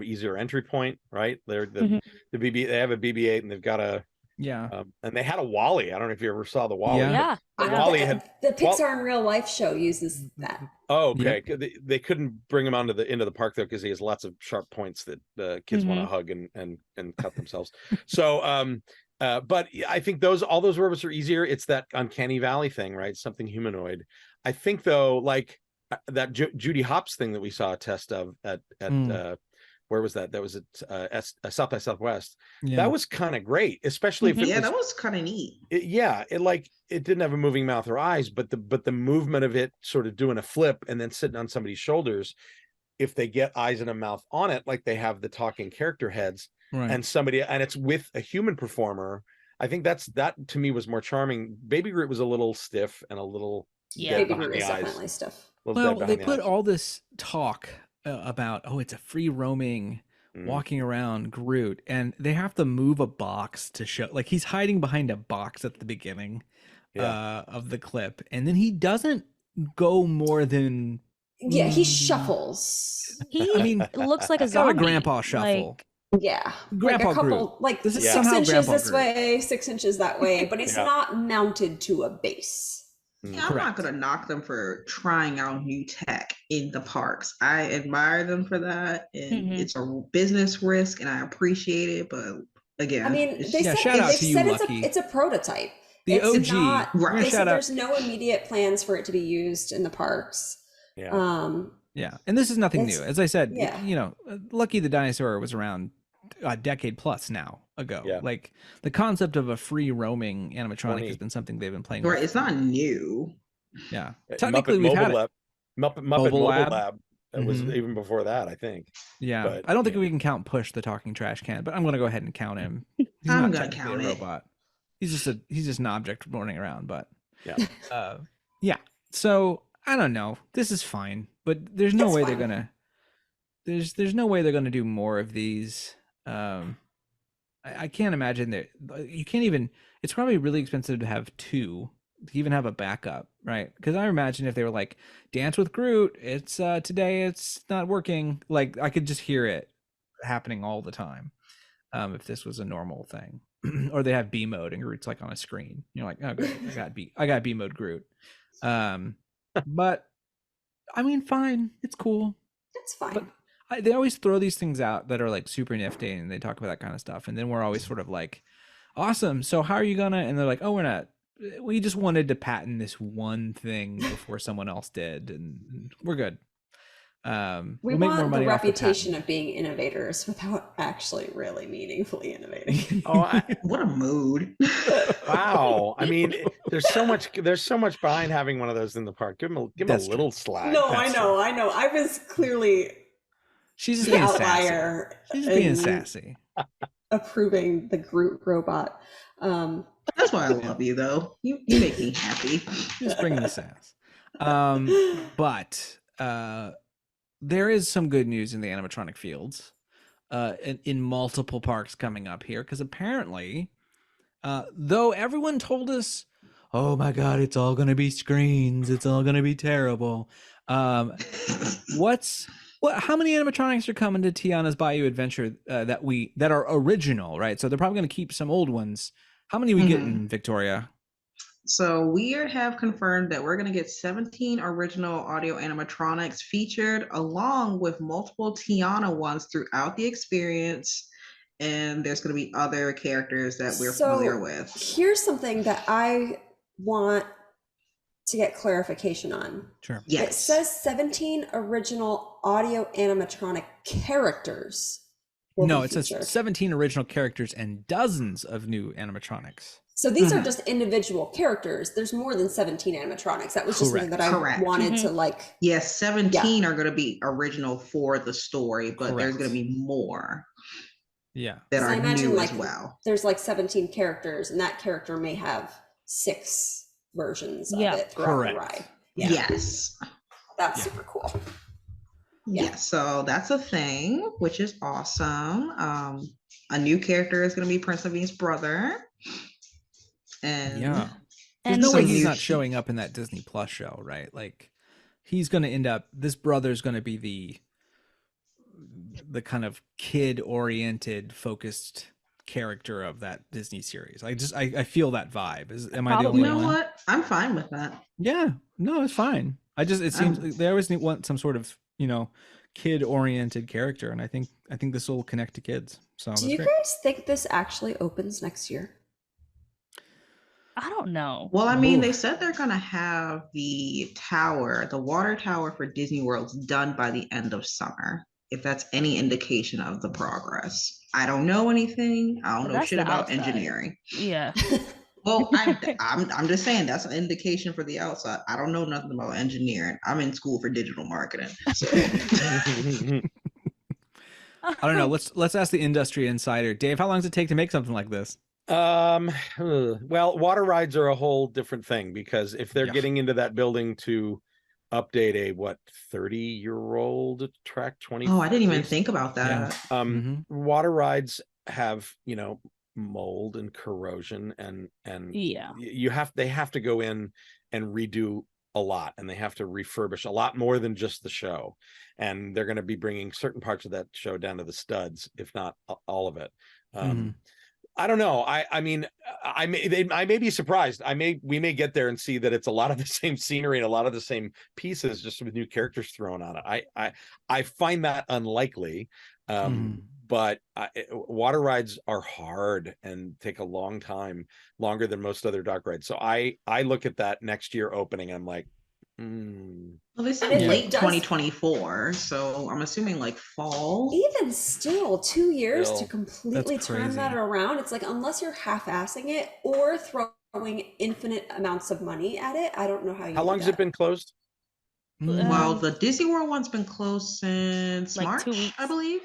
easier entry point, right? They're the BB. They have a BB-8 and they've got a and they had a Wally. I don't know if you ever saw the Wally. Yeah. Wally had The Pixar in Real Life show uses that. Oh, okay. They couldn't bring him onto into the park though because he has lots of sharp points that the kids want to hug and cut themselves. So But I think all those robots are easier. It's that uncanny valley thing, right? Something humanoid. I think though, like that Judy Hopps thing that we saw a test of at where was that? That was at South by Southwest. Yeah. That was kind of great, especially if it that was kind of neat. It didn't have a moving mouth or eyes, but the movement of it sort of doing a flip and then sitting on somebody's shoulders. If they get eyes and a mouth on it, like they have the talking character heads, Right. and it's with a human performer, I think that to me was more charming. Baby Groot was a little stiff and a little Baby Groot is definitely stiff. Well, they put all this talk about, it's a free roaming walking around Groot, and they have to move a box to show, like, he's hiding behind a box at the beginning of the clip, and then he doesn't go more than he shuffles. He looks like a got a zombie. grandpa shuffle. like Grandpa a couple, Groot. like This is 6 somehow inches Grandpa this Groot. way, 6 inches that way, but it's not mounted to a base. Yeah, I'm not gonna knock them for trying out new tech in the parks. I admire them for that, and it's a business risk, and I appreciate it. But again, I mean, they said, shout out to you, it's a prototype. The it's OG. Not, Right. They said there's no immediate plans for it to be used in the parks. Yeah, and this is nothing new. As I said, Lucky the Dinosaur was around a decade plus now ago. Like the concept of a free roaming animatronic has been something they've been playing with. Right, it's not new. Yeah, technically we've had it. Muppet Mobile Lab. That was even before that, I think. Yeah, but, I don't think we can count Push the talking trash can, but I'm going to go ahead and count him. He's I'm not gonna count a it. robot. He's just an object running around. But So I don't know. This is fine, but there's no way they're gonna. There's no way they're gonna do more of these. I can't imagine that you can't even. It's probably really expensive to have two, to even have a backup, right? Because I imagine if they were like Dance with Groot, it's today it's not working. Like I could just hear it happening all the time. If this was a normal thing, or they have B mode and Groot's like on a screen, you're like, oh, great, I got B mode Groot. But I mean, fine, it's cool. It's fine. But they always throw these things out that are like super nifty, and they talk about that kind of stuff, and then we're always sort of like, awesome. So how are you gonna? And they're like, oh, we're not. We just wanted to patent this one thing before someone else did, and we're good. We'll make more money the reputation of being innovators without actually really meaningfully innovating. What a mood! Wow. I mean, there's so much behind having one of those in the park. Give them a little slack. No, I know. I was clearly she's the being outlier. Sassy. She's being sassy. Approving the Groot robot. That's why I love you, though. You make me happy. Just bring the sass. But there is some good news in the animatronic fields, in multiple parks coming up here, because apparently, though everyone told us, oh my God, it's all going to be screens, it's all going to be terrible. How many animatronics are coming to Tiana's Bayou Adventure that are original, right? So they're probably going to keep some old ones. How many are we getting, Victoria? So we have confirmed that we're going to get 17 original audio animatronics featured, along with multiple Tiana ones throughout the experience. And there's going to be other characters that we're familiar with. Here's something that I want to get clarification on. Sure. Yes. It says 17 original audio animatronic characters. No, it says 17 original characters and dozens of new animatronics. So these are just individual characters. There's more than 17 animatronics. That was just something that I wanted to like. Yes, 17 are going to be original for the story, but there's going to be more. Yeah. That are new like, as well. There's like 17 characters, and that character may have 6 versions of it throughout the ride. Yeah. Yes. That's super cool. Yeah, so that's a thing, which is awesome. A new character is going to be Prince Naveen's brother. And there's no way he's not showing up in that Disney Plus show, right? Like he's going to end up, this brother's going to be the kind of kid oriented focused character of that Disney series. I feel that vibe. Am I the only one? You know what? I'm fine with that. Yeah, no, it's fine. It seems like they always want some sort of, kid oriented character. And I think this will connect to kids. So do you guys think this actually opens next year? I don't know. Well, I mean, they Oof. said they're gonna have the tower, the water tower for Disney World's done by the end of summer. If that's any indication of the progress. I don't know anything. I don't But know that's shit the about outside. engineering. Yeah. Well, I'm just saying that's an indication for the outside. I don't know nothing about engineering. I'm in school for digital marketing. So I don't know. Let's ask the industry insider. Dave, how long does it take to make something like this? Well, water rides are a whole different thing because if they're Yeah. getting into that building to update a 30-year-old track, 20 oh, I didn't even at least, think about that. water rides have, mold and corrosion and Yeah. they have to go in and redo a lot, and they have to refurbish a lot more than just the show, and they're going to be bringing certain parts of that show down to the studs, if not all of it. I don't know. I mean, I may be surprised. We may get there and see that it's a lot of the same scenery and a lot of the same pieces, just with new characters thrown on it. I find that unlikely. But water rides are hard and take a long time, longer than most other dock rides. So I look at that next year opening, I'm like, Well, they said And if late it does- 2024, so I'm assuming like fall. Even still, 2 years Still, to completely that's turn that crazy. around, it's like unless you're half-assing it or throwing infinite amounts of money at it, I don't know how you how do long has that. it been closed? Well, Um, the Disney World one's been closed since Like March, 2 weeks. I believe.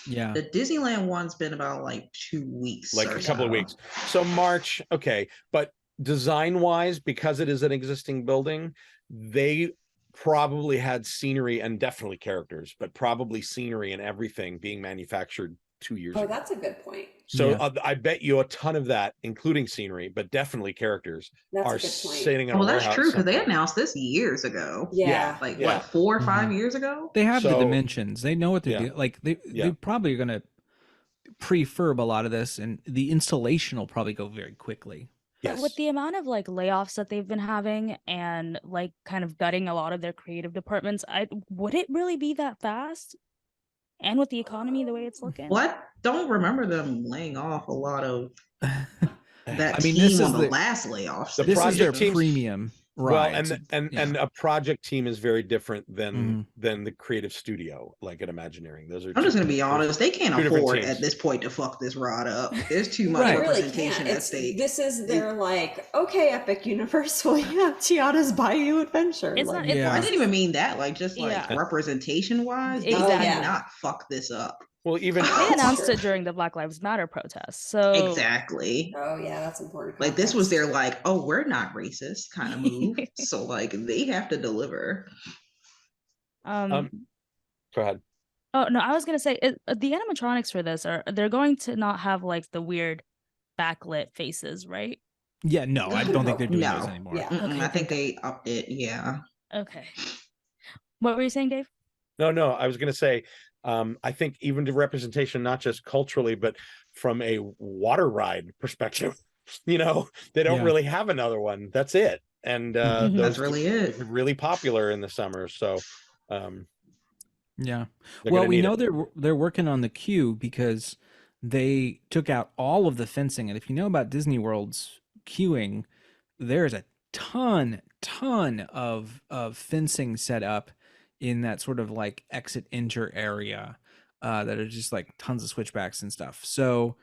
Yeah. The Disneyland one's been about like 2 weeks, Like or a couple of so. weeks. So March, okay. But design wise, because it is an existing building, they probably had scenery and definitely characters, but probably scenery and everything being manufactured 2 years Oh, ago. that's a good point. So Yeah. I bet you a ton of that, including scenery, but definitely characters, That's a are good point. sitting in a Well, warehouse. that's true because they somewhere. announced this years ago. Yeah. Like Yeah. what, 4 or 5 Mhm. years ago? They have the So- dimensions. They know what they're Yeah. doing. Like they Yeah. probably are gonna prefurb a lot of this, and the installation will probably go very quickly. But Yes. with the amount of like layoffs that they've been having and like kind of gutting a lot of their creative departments, would it really be that fast? And with the economy the way it's looking? Well, I don't remember them laying off a lot of that I mean, team this on is the the- last layoffs. The This is their project teams- premium Well, rides. and a project team is very different Mhm. than the creative studio, like at Imagineering. Those are I'm just two- gonna be honest, they can't two different afford teams. at this point to fuck this rod up. There's too much Right. They really representation can't. at stake. This is their like, okay, Epic Universe, we have Tiana's Bayou Adventure. It's like, not- Yeah. I didn't even mean that, like just like Yeah. representation wise, they Exactly. cannot fuck this up. Well, even They That's announced true. it during the Black Lives Matter protests. So Exactly. Oh yeah, that's important. Like this was context. their like, oh, we're not racist kind of move. So like they have to deliver. go ahead. Oh no, I was gonna say the animatronics for this they're going to not have like the weird backlit faces, right? Yeah, no, I don't think they're doing No. those anymore. Yeah. Mm-mm, Okay, I think thank they upped it. Yeah. Okay. What were you saying, Dave? No, I was going to say, I think even to representation, not just culturally, but from a water ride perspective, they don't Yeah. really have another one. That's it. And Mhm. those That's really it. are really popular in the summer. So Yeah. they're Well, gonna we need know it. they're working on the queue because they took out all of the fencing, and if you know about Disney World's queuing, there's a ton of fencing set up in that sort of like exit enter area that are just like tons of switchbacks and stuff. So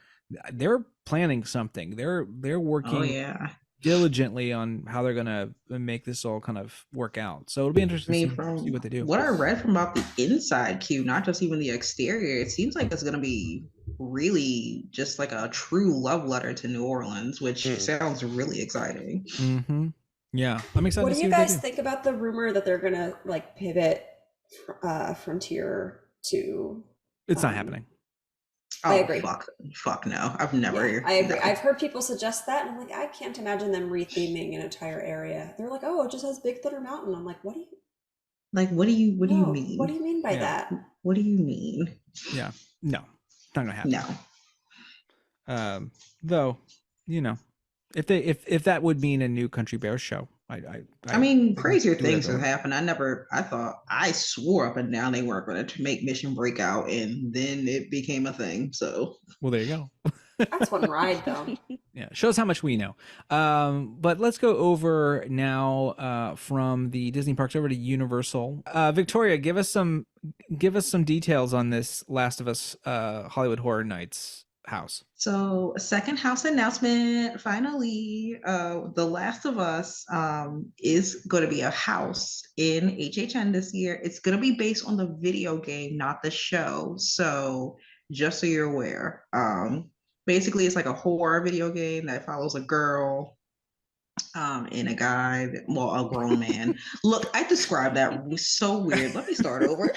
they're planning something. They're working Oh yeah. diligently on how they're gonna make this all kind of work out. So it'll be I interesting mean, to from see what they do. what I read from about the inside queue, not just even the exterior, it seems like it's gonna be really just like a true love letter to New Orleans, which sounds really exciting. Mm-hmm. Yeah, I'm excited What to do see you what guys they do. think about the rumor that they're gonna like pivot Frontier to? It's not happening. I Oh, agree. Fuck no. I've never. Yeah, I agree. no. I've heard people suggest that, and I'm like, I can't imagine them retheming an entire area. They're like, oh, it just has Big Thunder Mountain. I'm like, what do you? Like, what do you No, mean? What do you mean by Yeah. that? What do you mean? Yeah, no, it's not gonna happen. No. Though, if that would mean a new Country Bears show, I mean, they crazier do it things have though. happened. I swore up and down they weren't going to make Mission Breakout, and then it became a thing. So, Well, there you go. That's one ride though. Yeah, shows how much we know. But let's go over now from the Disney parks over to Universal. Victoria, give us some details on this Last of Us Hollywood Horror Nights house. So, a second house announcement. Finally, The Last of Us is going to be a house in HHN this year. It's going to be based on the video game, not the show. So, just so you're aware, basically, it's like a horror video game that follows a girl and a guy, well, a grown man. Look, I described that so weird. Let me start over.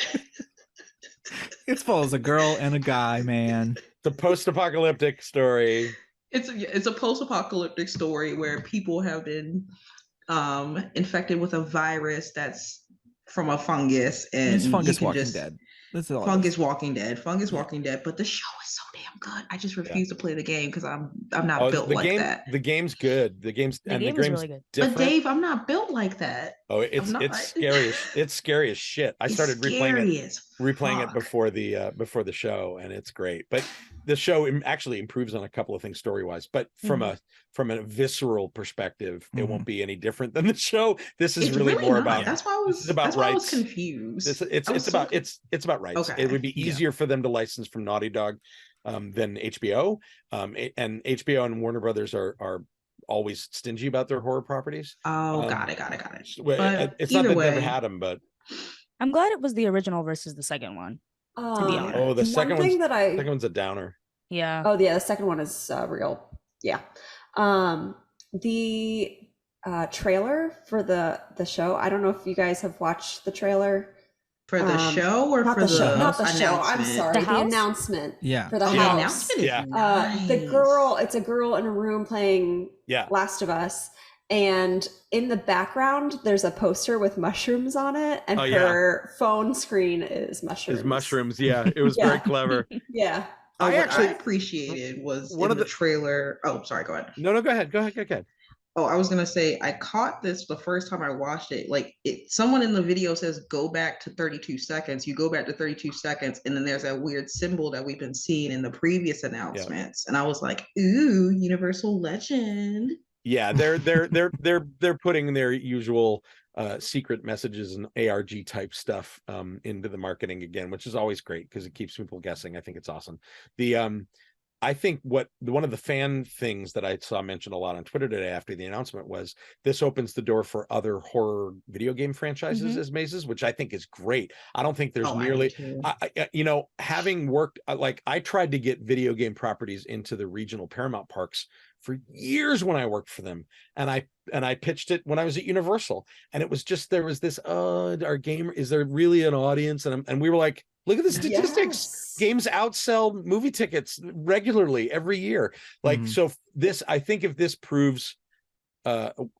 It follows a girl and a guy, man. The post-apocalyptic story. It's a post-apocalyptic story where people have been infected with a virus that's from a fungus, and It's fungus you can Walking just Dead. That's all it fungus is. Walking Dead, fungus Walking Dead. But the show is so damn good. I just refuse to play the game because I'm not built the like game, that. The game's good. The game's The game is really good. different. But Dave, I'm not built like that. Oh, it's scary. It's scary as shit. I started replaying it before the show, and it's great. But the show actually improves on a couple of things story-wise. But from a visceral perspective, it won't be any different than the show. This is really more not. about. That's why I was. That's why I was confused. It's about rights. Okay. It would be easier for them to license from Naughty Dog than HBO. And HBO and Warner Brothers are always stingy about their horror properties. Oh, got it. But it's not that they never had them, but I'm glad it was the original versus the second one. To be honest. the second second one's a downer. Yeah. Oh yeah, the second one is real. Yeah. The trailer for the show. I don't know if you guys have watched the trailer. For the show or not for the show, not the show. I'm announcement? sorry, The the house? announcement. Yeah. For the The house. announcement is Yeah. The nice. girl, it's a girl in a room playing Yeah. Last of Us, and in the background there's a poster with mushrooms on it, and her phone screen is mushrooms. Is mushrooms. Yeah, it was Yeah. very clever. Yeah. I What actually I appreciated was one in of the the- trailer. Oh, sorry, go ahead. No, go ahead. Oh, I was gonna say I caught this the first time I watched it. Like someone in the video says go back to 32 seconds. You go back to 32 seconds, and then there's that weird symbol that we've been seeing in the previous announcements. And I was like, ooh, Universal Legend. Yeah, they're putting their usual secret messages and ARG type stuff into the marketing again, which is always great because it keeps people guessing. I think it's awesome. I think one of the fan things that I saw mentioned a lot on Twitter today after the announcement was this opens the door for other horror video game franchises as mazes, which I think is great. I don't think there's nearly, having worked, I tried to get video game properties into the regional Paramount parks for years when I worked for them. And I pitched it when I was at Universal, and it was just, there was this, our game, is there really an audience? And we were like, look at the statistics. Yes. Games outsell movie tickets regularly every year. So this, I think if this proves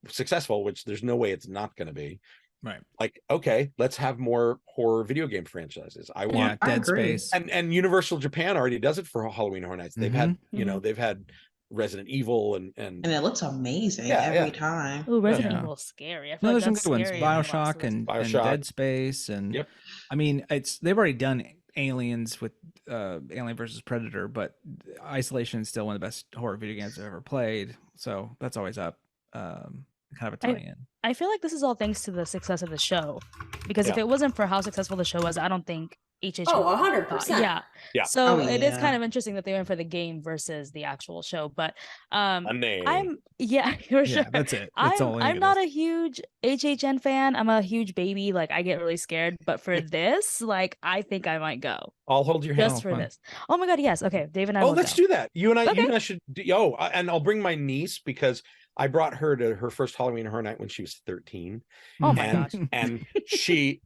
successful, which there's no way it's not going to be, right? Like, okay, let's have more horror video game franchises. I want Dead Space, and Universal Japan already does it for Halloween Horror Nights. They've had, they've had Resident Evil and it looks amazing every time. Oh, Resident Evil is scary. I feel there's some that's good ones. scarier than Bioshock Last and of Us. Dead Space, and I mean, they've already done Aliens with Alien versus Predator, but Isolation is still one of the best horror video games I've ever played. So that's always up. Kind of a tie-in. I feel like this is all thanks to the success of the show, because if it wasn't for how successful the show was, I don't think HHN. Oh, 100%. Yeah. So it is kind of interesting that they went for the game versus the actual show. But I'm for sure. That's it. That's all I'm not a huge HHN fan. I'm a huge baby. Like, I get really scared. But for this, like, I think I might go. I'll hold your hand just for this. Oh my god, yes. Okay, Dave and I. will let's go. do that. You and I should. And I'll bring my niece because I brought her to her first Halloween Horror Night when she was 13. Oh my gosh. And she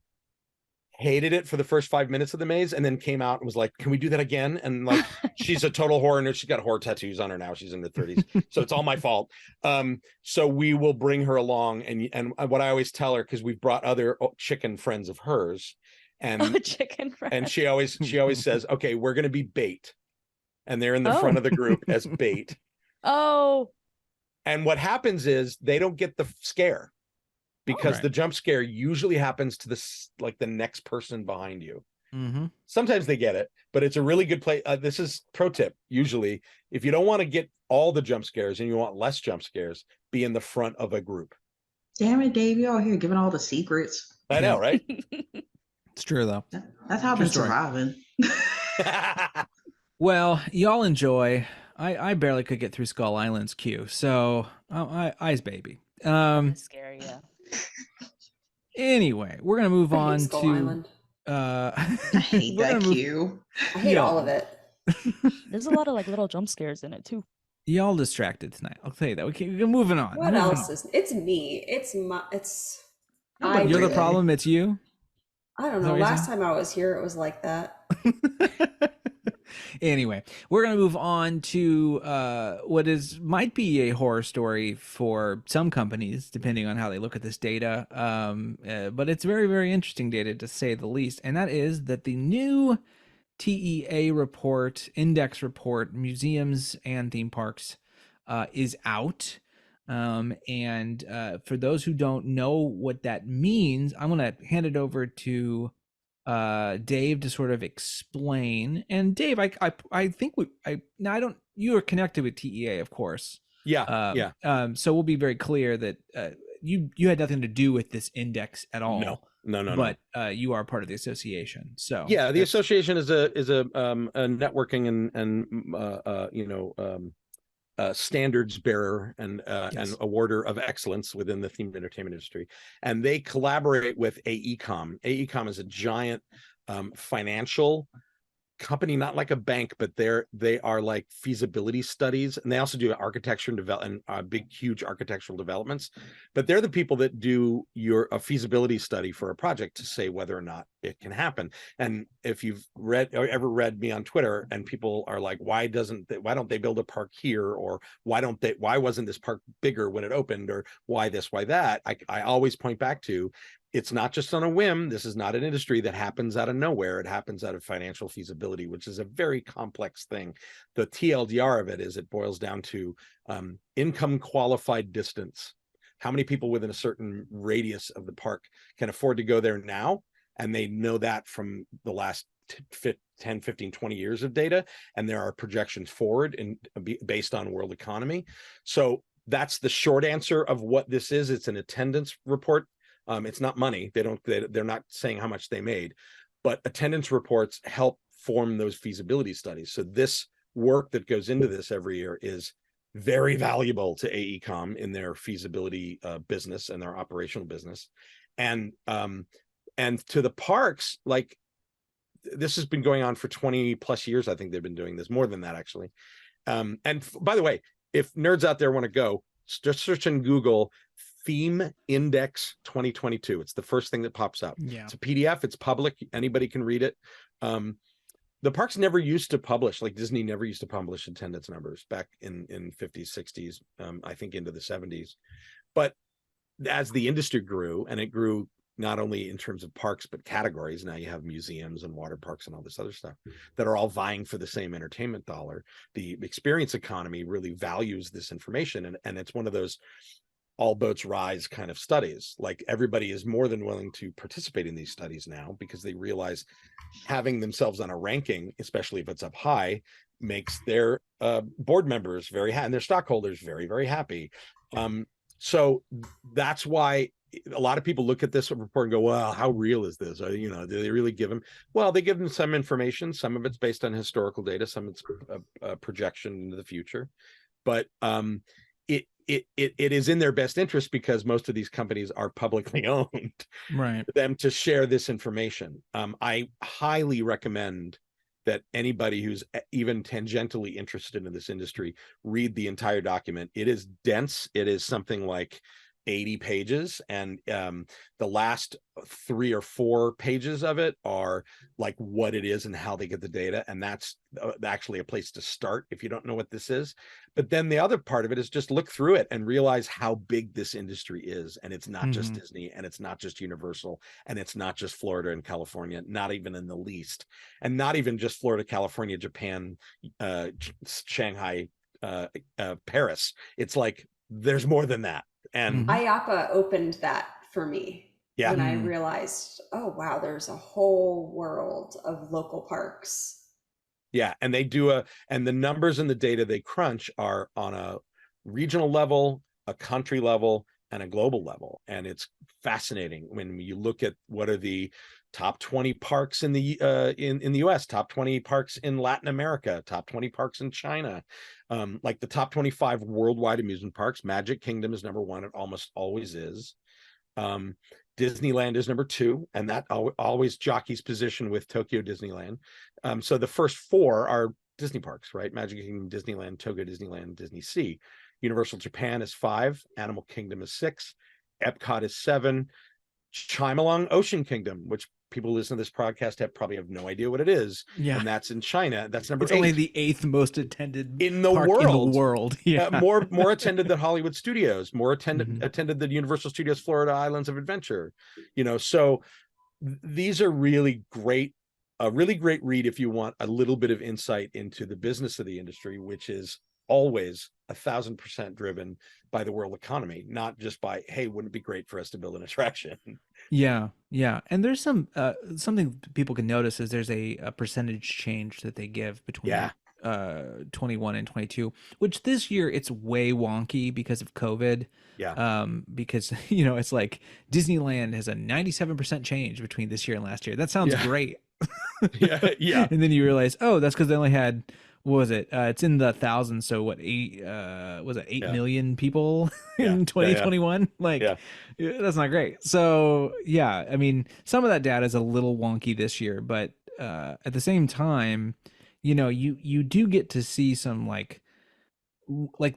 hated it for the first 5 minutes of the maze, and then came out and was like, can we do that again? And like, she's a total horror nerd. She's got horror tattoos on her now. She's in her 30s. So it's all my fault. So we will bring her along. And what I always tell her, because we've brought other chicken friends of hers, and chicken friends. And she always says, okay, we're going to be bait. And they're in the front of the group as bait. Oh. And what happens is they don't get the scare, because the jump scare usually happens to the next person behind you. Mm-hmm. Sometimes they get it, but it's a really good play. This is pro tip. Usually, if you don't want to get all the jump scares and you want less jump scares, be in the front of a group. Damn it, Dave, you all here giving all the secrets. I know, right? It's true though. That's how I've True been story. surviving. Well, y'all enjoy. I barely could get through Skull Island's queue, so I's baby. That's scary, yeah. Anyway, we're gonna move I hate on Skull to. Island. I hate We're that gonna move- queue. I hate all of it. There's a lot of like little jump scares in it too. Y'all distracted tonight. I'll tell you that. We're moving on. What Moving else on. is? It's me. It's my. It's. No, I but You're do the it. problem. It's you. I don't Is that know. what you're Last saying? time I was here, it was like that. Anyway, we're gonna move on to what might be a horror story for some companies, depending on how they look at this data. But it's very, very interesting data to say the least, and that is that the new TEA report, index report, museums and theme parks, is out. And for those who don't know what that means, I'm gonna hand it over to Dave to sort of explain. And Dave, I think now I don't, you are connected with TEA, of course. Yeah. So we'll be very clear that you had nothing to do with this index at all. No. But you are part of the association. So Yeah, the that's- association is a networking and standards bearer and Yes. awarder of excellence within the themed entertainment industry, and they collaborate with AECOM. AECOM is a giant financial company, not like a bank, but they are like feasibility studies, and they also do architecture and development, big huge architectural developments. But they're the people that do a feasibility study for a project to say whether or not it can happen. And if you've ever read me on Twitter, and people are like, why don't they build a park here, or why wasn't this park bigger when it opened, or why this, why that, I always point back to, it's not just on a whim. This is not an industry that happens out of nowhere. It happens out of financial feasibility, which is a very complex thing. The TLDR of it is it boils down to income qualified distance. How many people within a certain radius of the park can afford to go there now? And they know that from the last 10, 15, 20 years of data. And there are projections forward based on world economy. So that's the short answer of what this is. It's an attendance report. It's not money. They're not saying how much they made, but attendance reports help form those feasibility studies. So this work that goes into this every year is very valuable to AECOM in their feasibility business and their operational business. And to the parks, like, this has been going on for 20 plus years. I think they've been doing this, more than that, actually. And by the way, if nerds out there want to go, just search in Google Theme Index 2022. It's the first thing that pops up. Yeah. It's a PDF. It's public. Anybody can read it. The parks never used to publish, like Disney never used to publish attendance numbers back in 50s, 60s, I think into the 70s. But as the industry grew, and it grew not only in terms of parks, but categories. Now you have museums and water parks and all this other stuff that are all vying for the same entertainment dollar. The experience economy really values this information. And it's one of those all boats rise kind of studies. Like, everybody is more than willing to participate in these studies now, because they realize having themselves on a ranking, especially if it's up high, makes their board members very happy and their stockholders very, very happy. So that's why a lot of people look at this report and go, well, how real is this? Or, do they really give them? Well, they give them some information. Some of it's based on historical data. Some of it's a projection into the future. But it is in their best interest, because most of these companies are publicly owned, Right. for them to share this information. I highly recommend that anybody who's even tangentially interested in this industry read the entire document. It is dense. It is something like 80 pages, and the last 3 or 4 pages of it are like what it is and how they get the data, and that's actually a place to start if you don't know what this is. But then the other part of it is just look through it and realize how big this industry is, and it's not just Disney, and it's not just Universal, and it's not just Florida and California, not even in the least, and not even just Florida, California, Japan, Shanghai, Paris. It's like there's more than that. And IAPA opened that for me. Yeah. when I realized, oh wow, there's a whole world of local parks. Yeah, and they do and the numbers and the data they crunch are on a regional level, a country level, and a global level. And it's fascinating when you look at what are the top 20 parks in the in the US, top 20 parks in Latin America, top 20 parks in China. Like the top 25 worldwide amusement parks, Magic Kingdom is number one. It almost always is. Disneyland is number two, and that always jockeys position with Tokyo Disneyland. So the first four are Disney parks, right? Magic Kingdom, Disneyland, Tokyo Disneyland, Disney Sea. Universal Japan is 5, Animal Kingdom is 6, Epcot is 7, chime along Ocean Kingdom, which people who listen to this podcast probably have no idea what it is. Yeah. And that's in China. That's number It's 8. only the 8th most attended in the park world. in the world. Yeah. More attended than Hollywood Studios, more attended than Universal Studios Florida Islands of Adventure. So these are really great, a really great read if you want a little bit of insight into the business of the industry, which is always 1,000% driven by the world economy, not just by, hey, wouldn't it be great for us to build an attraction? Yeah, and there's some something people can notice is there's a percentage change that they give between 21 and 22, which this year it's way wonky because of COVID. Because it's like Disneyland has a 97% change between this year and last year. That sounds great. Yeah. And then you realize, oh, that's because they only had, what was it? It's in the thousands. So what, 8 million people in 2021? That's not great. So yeah, I mean, some of that data is a little wonky this year, but at the same time, you do get to see some like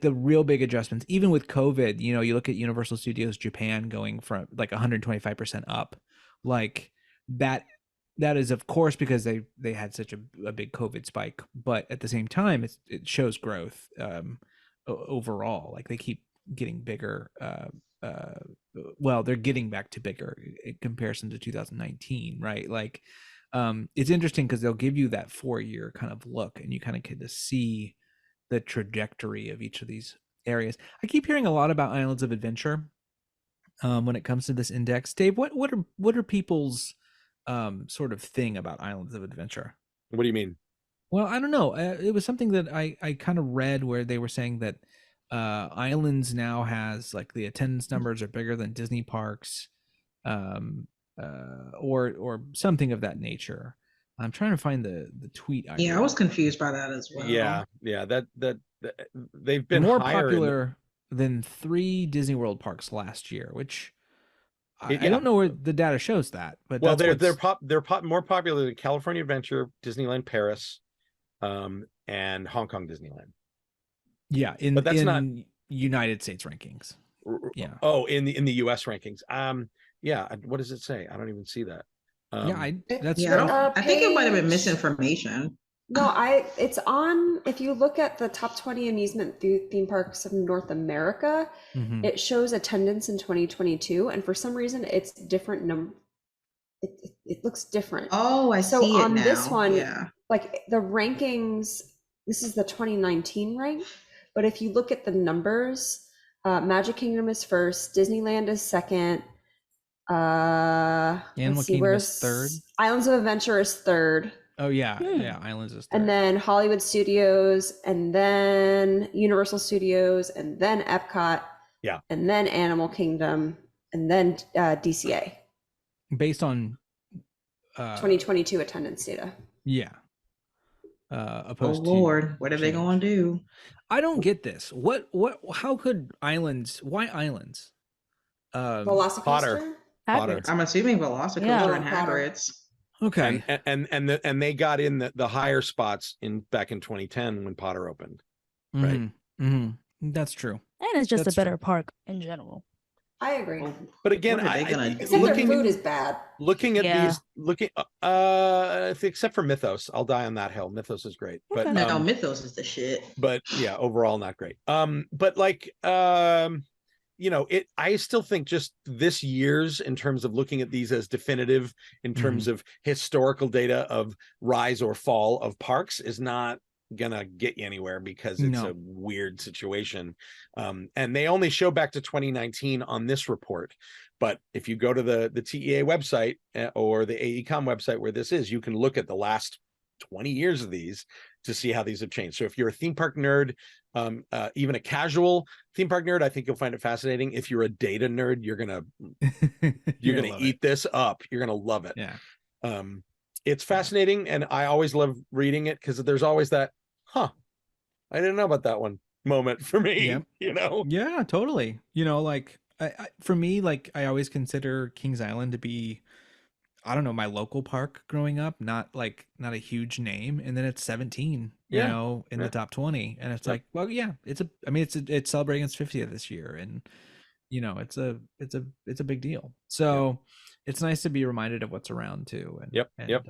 the real big adjustments, even with COVID. You look at Universal Studios Japan going from like 125% up, like that is of course because they had such a big COVID spike, but at the same time it shows growth overall. Like they keep getting bigger. Well, they're getting back to bigger in comparison to 2019, right? Like it's interesting because they'll give you that 4-year kind of look, and you kind of get to see the trajectory of each of these areas. I keep hearing a lot about Islands of Adventure when it comes to this index. Dave, what are people's sort of thing about Islands of Adventure? What do you mean? Well, I don't know. It was something that I kind of read where they were saying that Islands now has like the attendance numbers are bigger than Disney parks, or something of that nature. I'm trying to find the tweet. I was confused by that as well. Yeah, that they've been more popular than 3 Disney World parks last year, which I don't know where the data shows that, but they're more popular than California Adventure, Disneyland Paris, and Hong Kong Disneyland. Yeah, but that's not United States rankings. Yeah. Oh, in the US rankings. Yeah. What does it say? I don't even see that. I think it might have been misinformation. No, it's on, if you look at the top 20 amusement theme parks of North America, it shows attendance in 2022, and for some reason it's different it looks different. Oh, I see it now. So on this one, like the rankings, this is the 2019 rank, but if you look at the numbers, Magic Kingdom is first, Disneyland is second, Animal Kingdom is third, Islands of Adventure is third. Oh yeah, Islands is third. And then Hollywood Studios, and then Universal Studios, and then Epcot, and then Animal Kingdom, and then DCA. Based on 2022 attendance data. Yeah. Opposed Lord, what are they going to do? I don't get this. How could Islands? Why Islands? Velocicoaster? Potter. I'm assuming Velocicoaster and Hagrid's. Okay. And they got in the higher spots back in 2010 when Potter opened. Right. That's true. And it's just a better park in general. I agree. But again, except their food is bad. Looking at these, except for Mythos, I'll die on that hill. Mythos is great, but no, Mythos is the shit. But yeah, overall not great. But like, I still think just this year's, in terms of looking at these as definitive in terms of historical data of rise or fall of parks, is not gonna get you anywhere because it's No. a weird situation. And they only show back to 2019 on this report. But if you go to the TEA website or the AECOM website where this is, you can look at the last 20 years of these to see how these have changed. So if you're a theme park nerd, even a casual theme park nerd, I think you'll find it fascinating. If you're a data nerd, you're gonna love eat it. this up. You're gonna love it. Yeah. It's fascinating, and I always love reading it because there's always that, I didn't know about that one moment for me. Yep. You know? Yeah, totally. Like for me, like I always consider Kings Island to be, I don't know, my local park growing up, not a huge name, and then it's 17, Yeah. in the top 20, and it's like, well, yeah, it's celebrating its 50th this year, and it's a big deal. So it's nice to be reminded of what's around too, and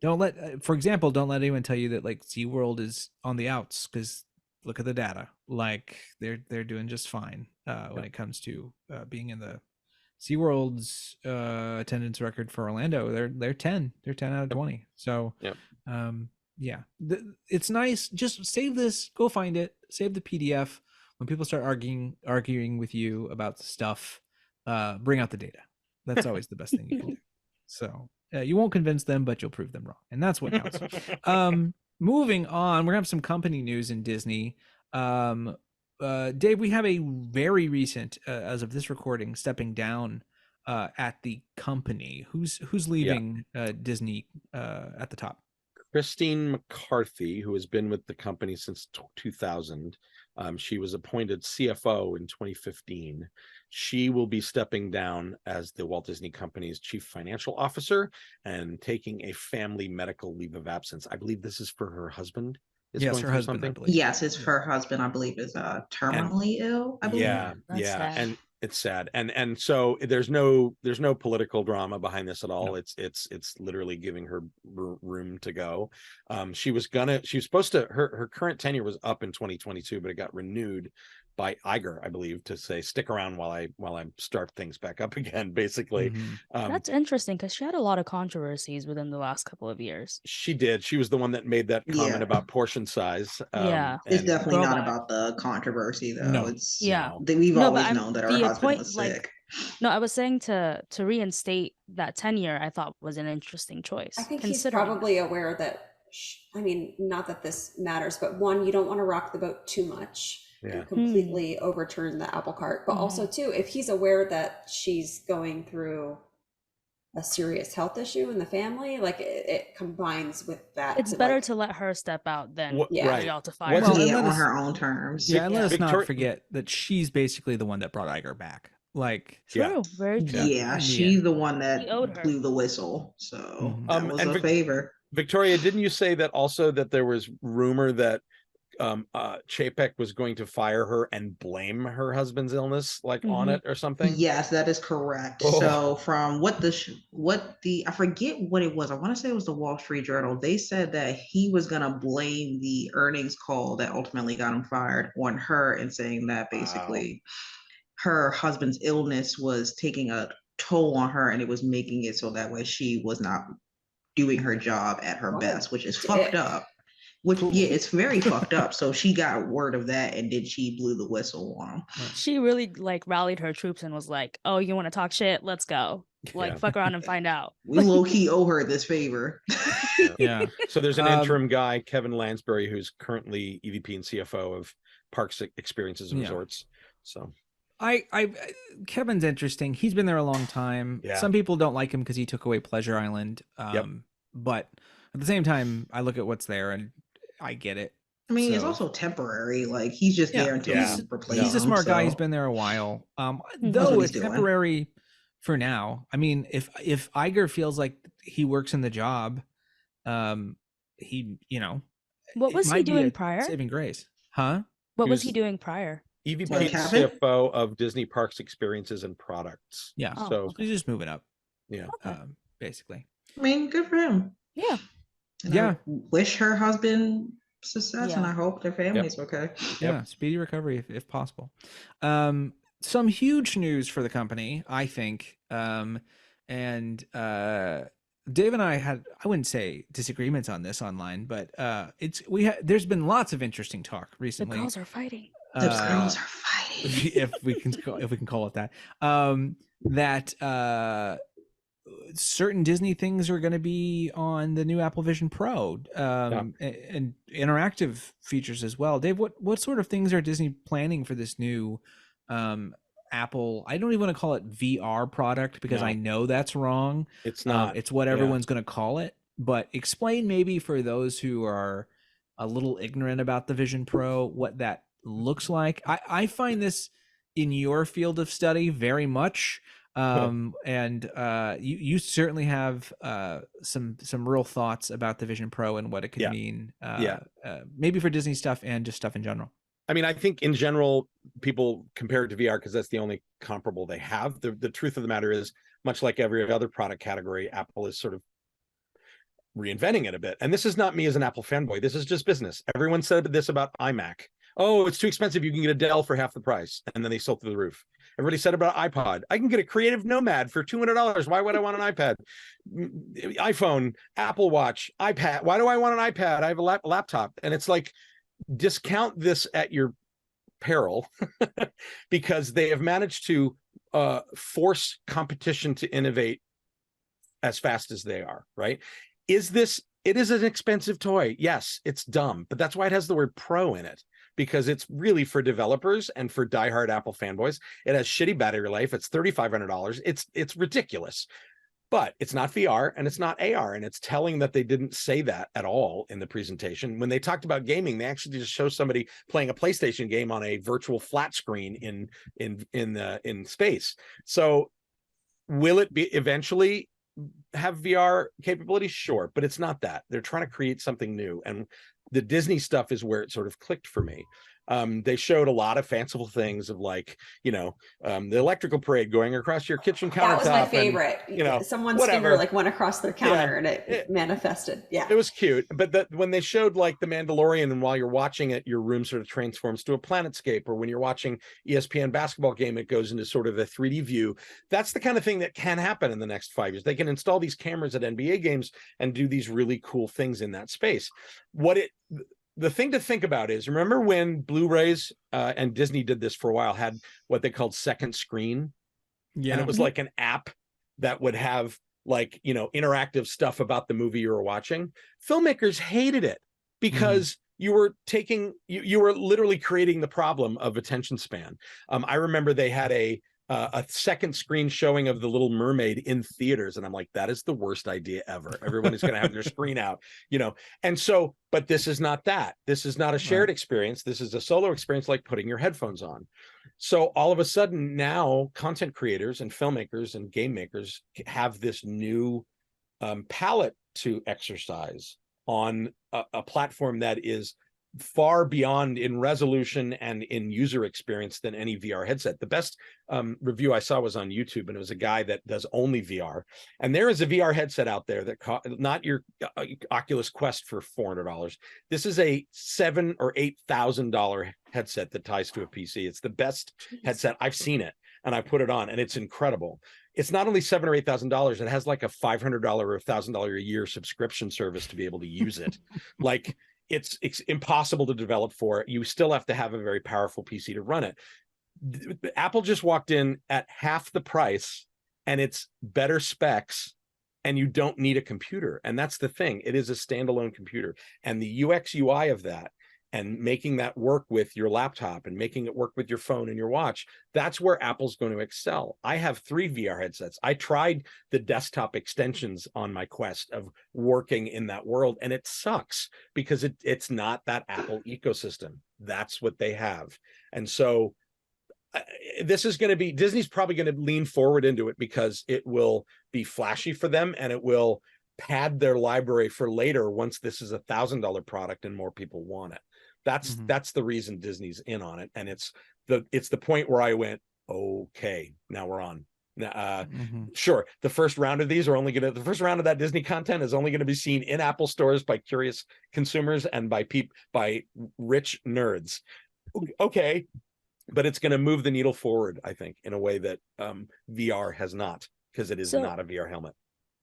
don't let, for example, don't let anyone tell you that like SeaWorld is on the outs, because look at the data. Like they're doing just fine when it comes to being in the SeaWorld's attendance record for Orlando. They're 10. They're 10 out of 20. So yeah. It's nice. Just save this, go find it, save the PDF. When people start arguing with you about stuff, bring out the data. That's always the best thing you can do. So you won't convince them, but you'll prove them wrong, and that's what counts. Moving on, we're gonna have some company news in Disney. Dave, we have a very recent, as of this recording, stepping down at the company. Who's leaving Disney at the top? Christine McCarthy, who has been with the company since 2000. She was appointed CFO in 2015. She will be stepping down as the Walt Disney Company's chief financial officer and taking a family medical leave of absence. I believe this is for her husband. Yes, her husband, I believe. Yes, it's for her husband, I believe, is terminally ill, I believe. Yeah. And it's sad. And so there's no political drama behind this at all. No. It's literally giving her room to go. She was supposed to, her current tenure was up in 2022, but it got renewed by Iger, I believe, to say stick around while I start things back up again, basically. That's interesting, because she had a lot of controversies within the last couple of years. She did. She was the one that made that comment about portion size. It's definitely not about the controversy, though. No. We've always known that her husband was sick. No, I was saying to reinstate that tenure, I thought was an interesting choice. I think he's probably aware that, not that this matters, but one, you don't want to rock the boat too much and completely overturn the apple cart. But also, too, if he's aware that she's going through a serious health issue in the family, like it combines with that. It's better to let her step out than y'all to fire on her own terms. Yeah, and let us not forget that she's basically the one that brought Iger back. Like, true, very true. Yeah, she's the one that blew the whistle. So that was a favor. Victoria, didn't you say that also that there was rumor that Chapek was going to fire her and blame her husband's illness on it or something? Yes, that is correct. So from what I forget what it was. I want to say it was the Wall Street Journal. They said that he was going to blame the earnings call that ultimately got him fired on her, and saying that basically her husband's illness was taking a toll on her, and it was making it so that way she was not doing her job at her best, which is fucked up. It's very fucked up. So she got word of that, and then she blew the whistle on him. She really rallied her troops and was like, "Oh, you want to talk shit? Let's go. Fuck around and find out." We low key owe her this favor. Yeah. So there's an interim guy, Kevin Lansbury, who's currently EVP and CFO of Parks Experiences and Resorts. So Kevin's interesting. He's been there a long time. Yeah. Some people don't like him because he took away Pleasure Island. But at the same time, I look at what's there and I get it. I mean, it's also temporary. Like, he's just there until you replace him. He's a smart guy. He's been there a while. Though it's temporary for now. I mean, if Iger feels like he works in the job, he, what was he doing prior? Saving grace, huh? What was he doing prior? EVP and CFO of Disney Parks Experiences and Products. Yeah. So he's just moving up. Yeah. Basically. I mean, good for him. Yeah. And I wish her husband success, and I hope their family's okay. Yeah. Speedy recovery if possible. Some huge news for the company, I think. And Dave and I had, I wouldn't say disagreements on this online, but there's been lots of interesting talk The recently. girls are fighting. The girls are fighting. if we can call it that. That certain Disney things are going to be on the new Apple Vision Pro, and interactive features as well. Dave, what sort of things are Disney planning for this new Apple? I don't even want to call it VR product because I know that's wrong. It's not. It's what everyone's going to call it. But explain maybe for those who are a little ignorant about the Vision Pro what that looks like. I find this in your field of study very much. And you certainly have some real thoughts about the Vision Pro and what it could mean, maybe for Disney stuff and just stuff in general. I mean, I think in general, people compare it to VR because that's the only comparable they have. The truth of the matter is, much like every other product category, Apple is sort of reinventing it a bit. And this is not me as an Apple fanboy. This is just business. Everyone said this about iMac. Oh, it's too expensive. You can get a Dell for half the price. And then they sold through the roof. Everybody said about iPod. I can get a Creative Nomad for $200. Why would I want an iPad? iPhone, Apple Watch, iPad. Why do I want an iPad? I have a laptop. And it's like, discount this at your peril because they have managed to force competition to innovate as fast as they are, right? It is an expensive toy. Yes, it's dumb, but that's why it has the word pro in it, because it's really for developers and for diehard Apple fanboys. It has shitty battery life. It's $3,500. It's ridiculous, but it's not VR and it's not AR. And it's telling that they didn't say that at all in the presentation. When they talked about gaming, they actually just show somebody playing a PlayStation game on a virtual flat screen in space. So will it be eventually have VR capabilities? Sure, but it's not that. They're trying to create something new, and the Disney stuff is where it sort of clicked for me. They showed a lot of fanciful things of like, the electrical parade going across your kitchen countertop. That was my favorite. And, someone's finger like went across their counter and it manifested. Yeah, it was cute. But when they showed like the Mandalorian, and while you're watching it, your room sort of transforms to a planetscape, or when you're watching ESPN basketball game, it goes into sort of a 3D view. That's the kind of thing that can happen in the next 5 years. They can install these cameras at NBA games and do these really cool things in that space. The thing to think about is, remember when Blu-rays and Disney did this for a while, had what they called second screen? Yeah. And it was like an app that would have like, interactive stuff about the movie you were watching. Filmmakers hated it because you were you were literally creating the problem of attention span. I remember they had a second screen showing of The Little Mermaid in theaters, and I'm like, that is the worst idea ever. Everyone is going to have their screen out, and so, but this is not that. This is not a shared experience. This is a solo experience, like putting your headphones on. So all of a sudden now, content creators and filmmakers and game makers have this new palette to exercise on a platform that is far beyond in resolution and in user experience than any VR headset. The best review I saw was on YouTube, and it was a guy that does only VR. And there is a VR headset out there that not your Oculus Quest for $400. This is a $7,000 or $8,000 headset that ties to a PC. It's the best headset. I've seen it, and I put it on, and it's incredible. It's not only $7,000 or $8,000. It has like a $500 or $1,000 a year subscription service to be able to use it. Like, it's impossible to develop for it. You still have to have a very powerful PC to run it. Apple just walked in at half the price, and it's better specs, and you don't need a computer. And that's the thing. It is a standalone computer. And the UX UI of that, and making that work with your laptop and making it work with your phone and your watch, that's where Apple's going to excel. I have 3 VR headsets. I tried the desktop extensions on my Quest of working in that world, and it sucks because it's not that Apple ecosystem. That's what they have. And so this is going to be, Disney's probably going to lean forward into it because it will be flashy for them, and it will pad their library for later once this is $1,000 product and more people want it. That's the reason Disney's in on it. And it's the point where I went, okay, now we're on. Sure, the first round of that Disney content is only going to be seen in Apple stores by curious consumers and by rich nerds. Okay, but it's going to move the needle forward, I think, in a way that VR has not, because it is not a VR helmet.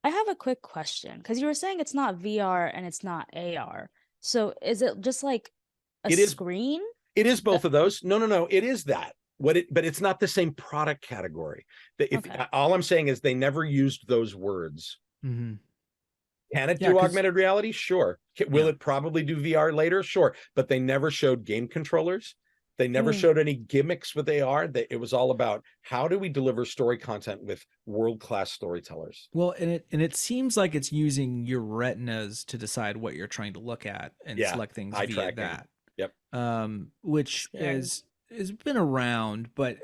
I have a quick question because you were saying it's not VR and it's not AR. So is it just like a It is screen? It is both of those. No. It is that. But it's not the same product category. Okay. All I'm saying is they never used those words. Mm-hmm. Can it Yeah, do 'cause- augmented reality? Sure. Will Yeah. it probably do VR later? Sure. But they never showed game controllers. They never Mm. showed any gimmicks with AR. It was all about how do we deliver story content with world-class storytellers. Well, and it seems like it's using your retinas to decide what you're trying to look at and Yeah, select things eye via tracking. that. Yep. Which Scary. has been around, but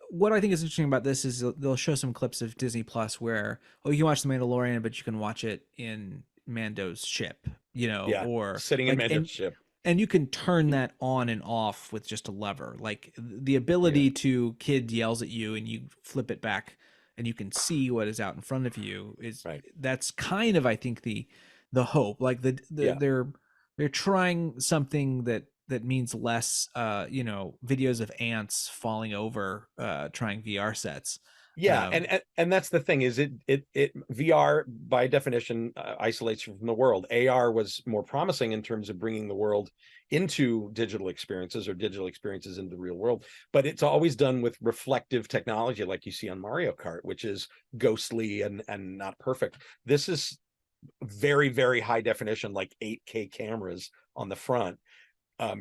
what I think is interesting about this is they'll show some clips of Disney Plus where you can watch The Mandalorian, but you can watch it in Mando's ship, Yeah. or Sitting in like, Mando's ship. and you can turn that on and off with just a lever. Like the ability to kid yells at you and you flip it back and you can see what is out in front of you is Right. that's kind of, I think, the hope. Like Yeah. they're trying something that means less videos of ants falling over trying VR sets. Yeah, and that's the thing is it VR by definition isolates you from the world. AR was more promising in terms of bringing the world into digital experiences or digital experiences into the real world, but it's always done with reflective technology like you see on Mario Kart, which is ghostly and not perfect. This is very, very high definition, like 8K cameras on the front,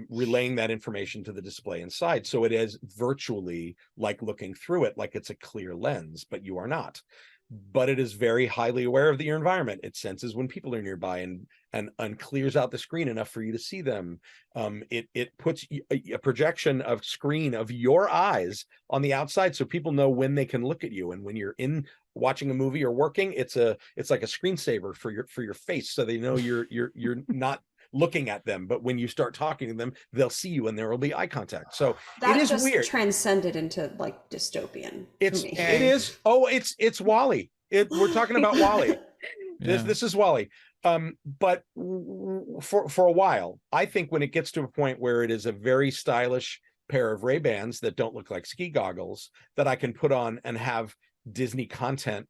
relaying that information to the display inside. So it is virtually like looking through it, like it's a clear lens, but you are not. But it is very highly aware of your environment. It senses when people are nearby and clears out the screen enough for you to see them. It puts a projection of screen of your eyes on the outside so people know when they can look at you. And when you're in watching a movie or working, it's like a screensaver for your face, so they know you're not looking at them, but when you start talking to them, they'll see you and there will be eye contact. So That it is just weird. transcended into like dystopian. It is. Oh, it's Wall-E. We're talking about Wall-E. This is Wall-E. But for a while, I think when it gets to a point where it is a very stylish pair of Ray-Bans that don't look like ski goggles that I can put on and have Disney content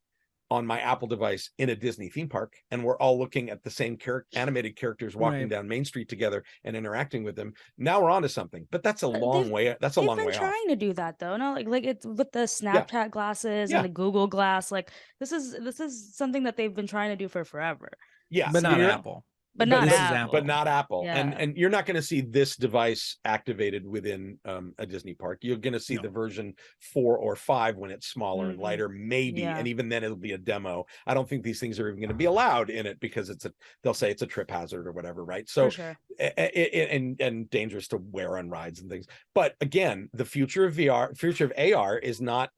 on my Apple device in a Disney theme park, and we're all looking at the same animated characters walking down Main Street together and interacting with them. Now we're onto something, but that's a long way. That's a long way off. They've been trying to do that though. No, like it's with the Snapchat glasses and the Google Glass. Like this is something that they've been trying to do for forever. Yeah, but not Apple. But not Apple. But not Apple. Yeah. And you're not going to see this device activated within a Disney park. You're going to see the version 4 or 5 when it's smaller and lighter, maybe. Yeah. And even then it'll be a demo. I don't think these things are even going to be allowed in it because they'll say it's a trip hazard or whatever, right? So For sure. and dangerous to wear on rides and things. But again, the future of AR is not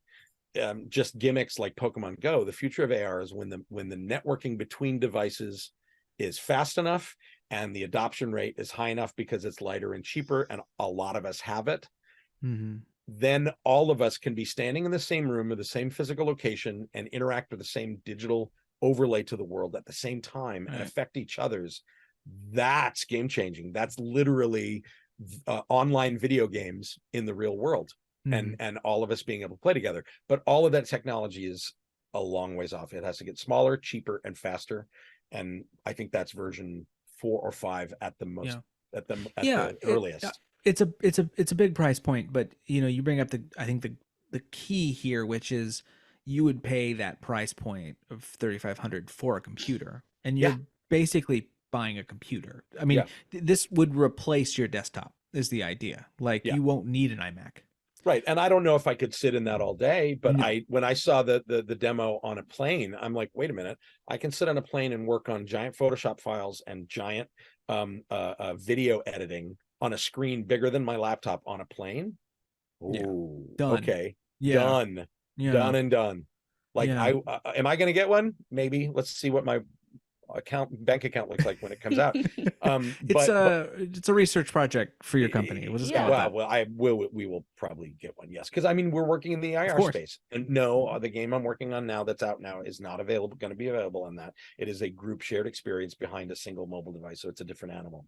just gimmicks like Pokemon Go. The future of AR is when the networking between devices is fast enough and the adoption rate is high enough because it's lighter and cheaper and a lot of us have it. Then all of us can be standing in the same room or the same physical location and interact with the same digital overlay to the world at the same time and affect each other's. That's game changing. That's literally online video games in the real world, and all of us being able to play together. But all of that technology is a long ways off. It has to get smaller, cheaper, and faster. And I think that's version 4 or 5 at the most, at the earliest. It's a big price point, but you bring up I think the key here, which is you would pay that price point of $3,500 for a computer, and you're basically buying a computer. I mean, this would replace your desktop is the idea. Like you won't need an iMac. Right. And I don't know if I could sit in that all day, but when I saw the demo on a plane, I'm like, wait a minute, I can sit on a plane and work on giant Photoshop files and giant video editing on a screen bigger than my laptop on a plane. Ooh, done. Okay. Done. Done and done. Like am I going to get one? Maybe. Let's see what my bank account looks like when it comes out. It's a research project for your company. We will probably get one. Yes, because I mean we're working in the IR space, and no, the game I'm working on now that's out now is not available. Going to be available on that. It is a group shared experience behind a single mobile device, so it's a different animal.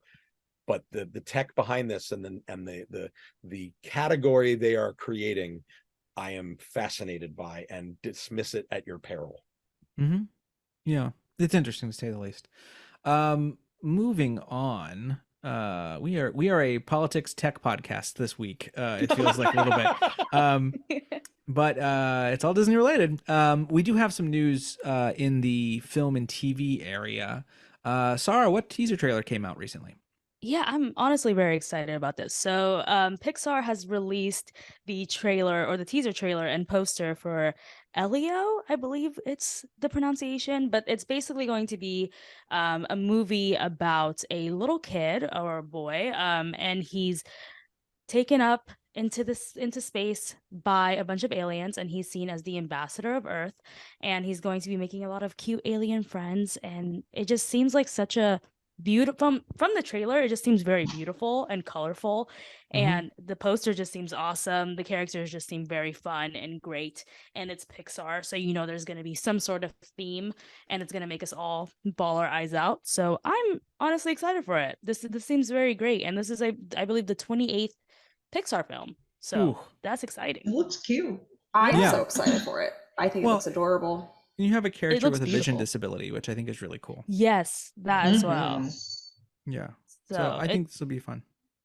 But the tech behind this and the category they are creating, I am fascinated by and dismiss it at your peril. Mm-hmm. Yeah, it's interesting to say the least. Moving on. We are a politics tech podcast this week. It feels like a little bit. Um, but it's all Disney related. We do have some news in the film and TV area. Sarah, what teaser trailer came out recently? Yeah, I'm honestly very excited about this. So, Pixar has released the trailer or the teaser trailer and poster for Elio, I believe it's the pronunciation, but it's basically going to be a movie about a little kid or a boy, and he's taken up into space by a bunch of aliens, and he's seen as the ambassador of Earth, and he's going to be making a lot of cute alien friends, and it just seems like such a beautiful from the trailer. It just seems very beautiful and colorful, Mm-hmm. and the poster just seems awesome. The characters just seem very fun and great, and it's Pixar, so you know there's going to be some sort of theme, and it's going to make us all bawl our eyes out. So I'm honestly excited for it. This seems very great, and this is I believe the 28th Pixar film. Ooh, So that's It exciting. looks cute. I'm Yeah, yeah. so excited for it. I think it Well, looks adorable. you have a it character looks with a vision beautiful. disability, which I think is really cool. Yes, that as well. Hmm. Yeah. So So I it think this will be fun.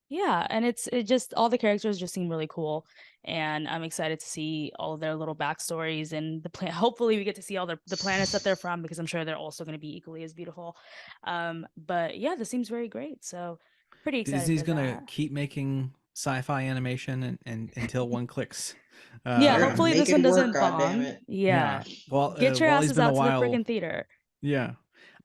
yeah, and it just all the characters just seem really cool, and I'm excited to see all of their little backstories and the plan. Hopefully, we get to see all the planets that they're from because I'm sure they're also going to be equally as beautiful. But yeah, this seems very great. So pretty excited Disney's for gonna that. keep making sci-fi animation and until one clicks. Yeah, They're gonna hopefully make this it one work, doesn't god damn bomb. it. Yeah, Yeah. Well, get your Wally's asses been a out to the while. freaking theater. Yeah.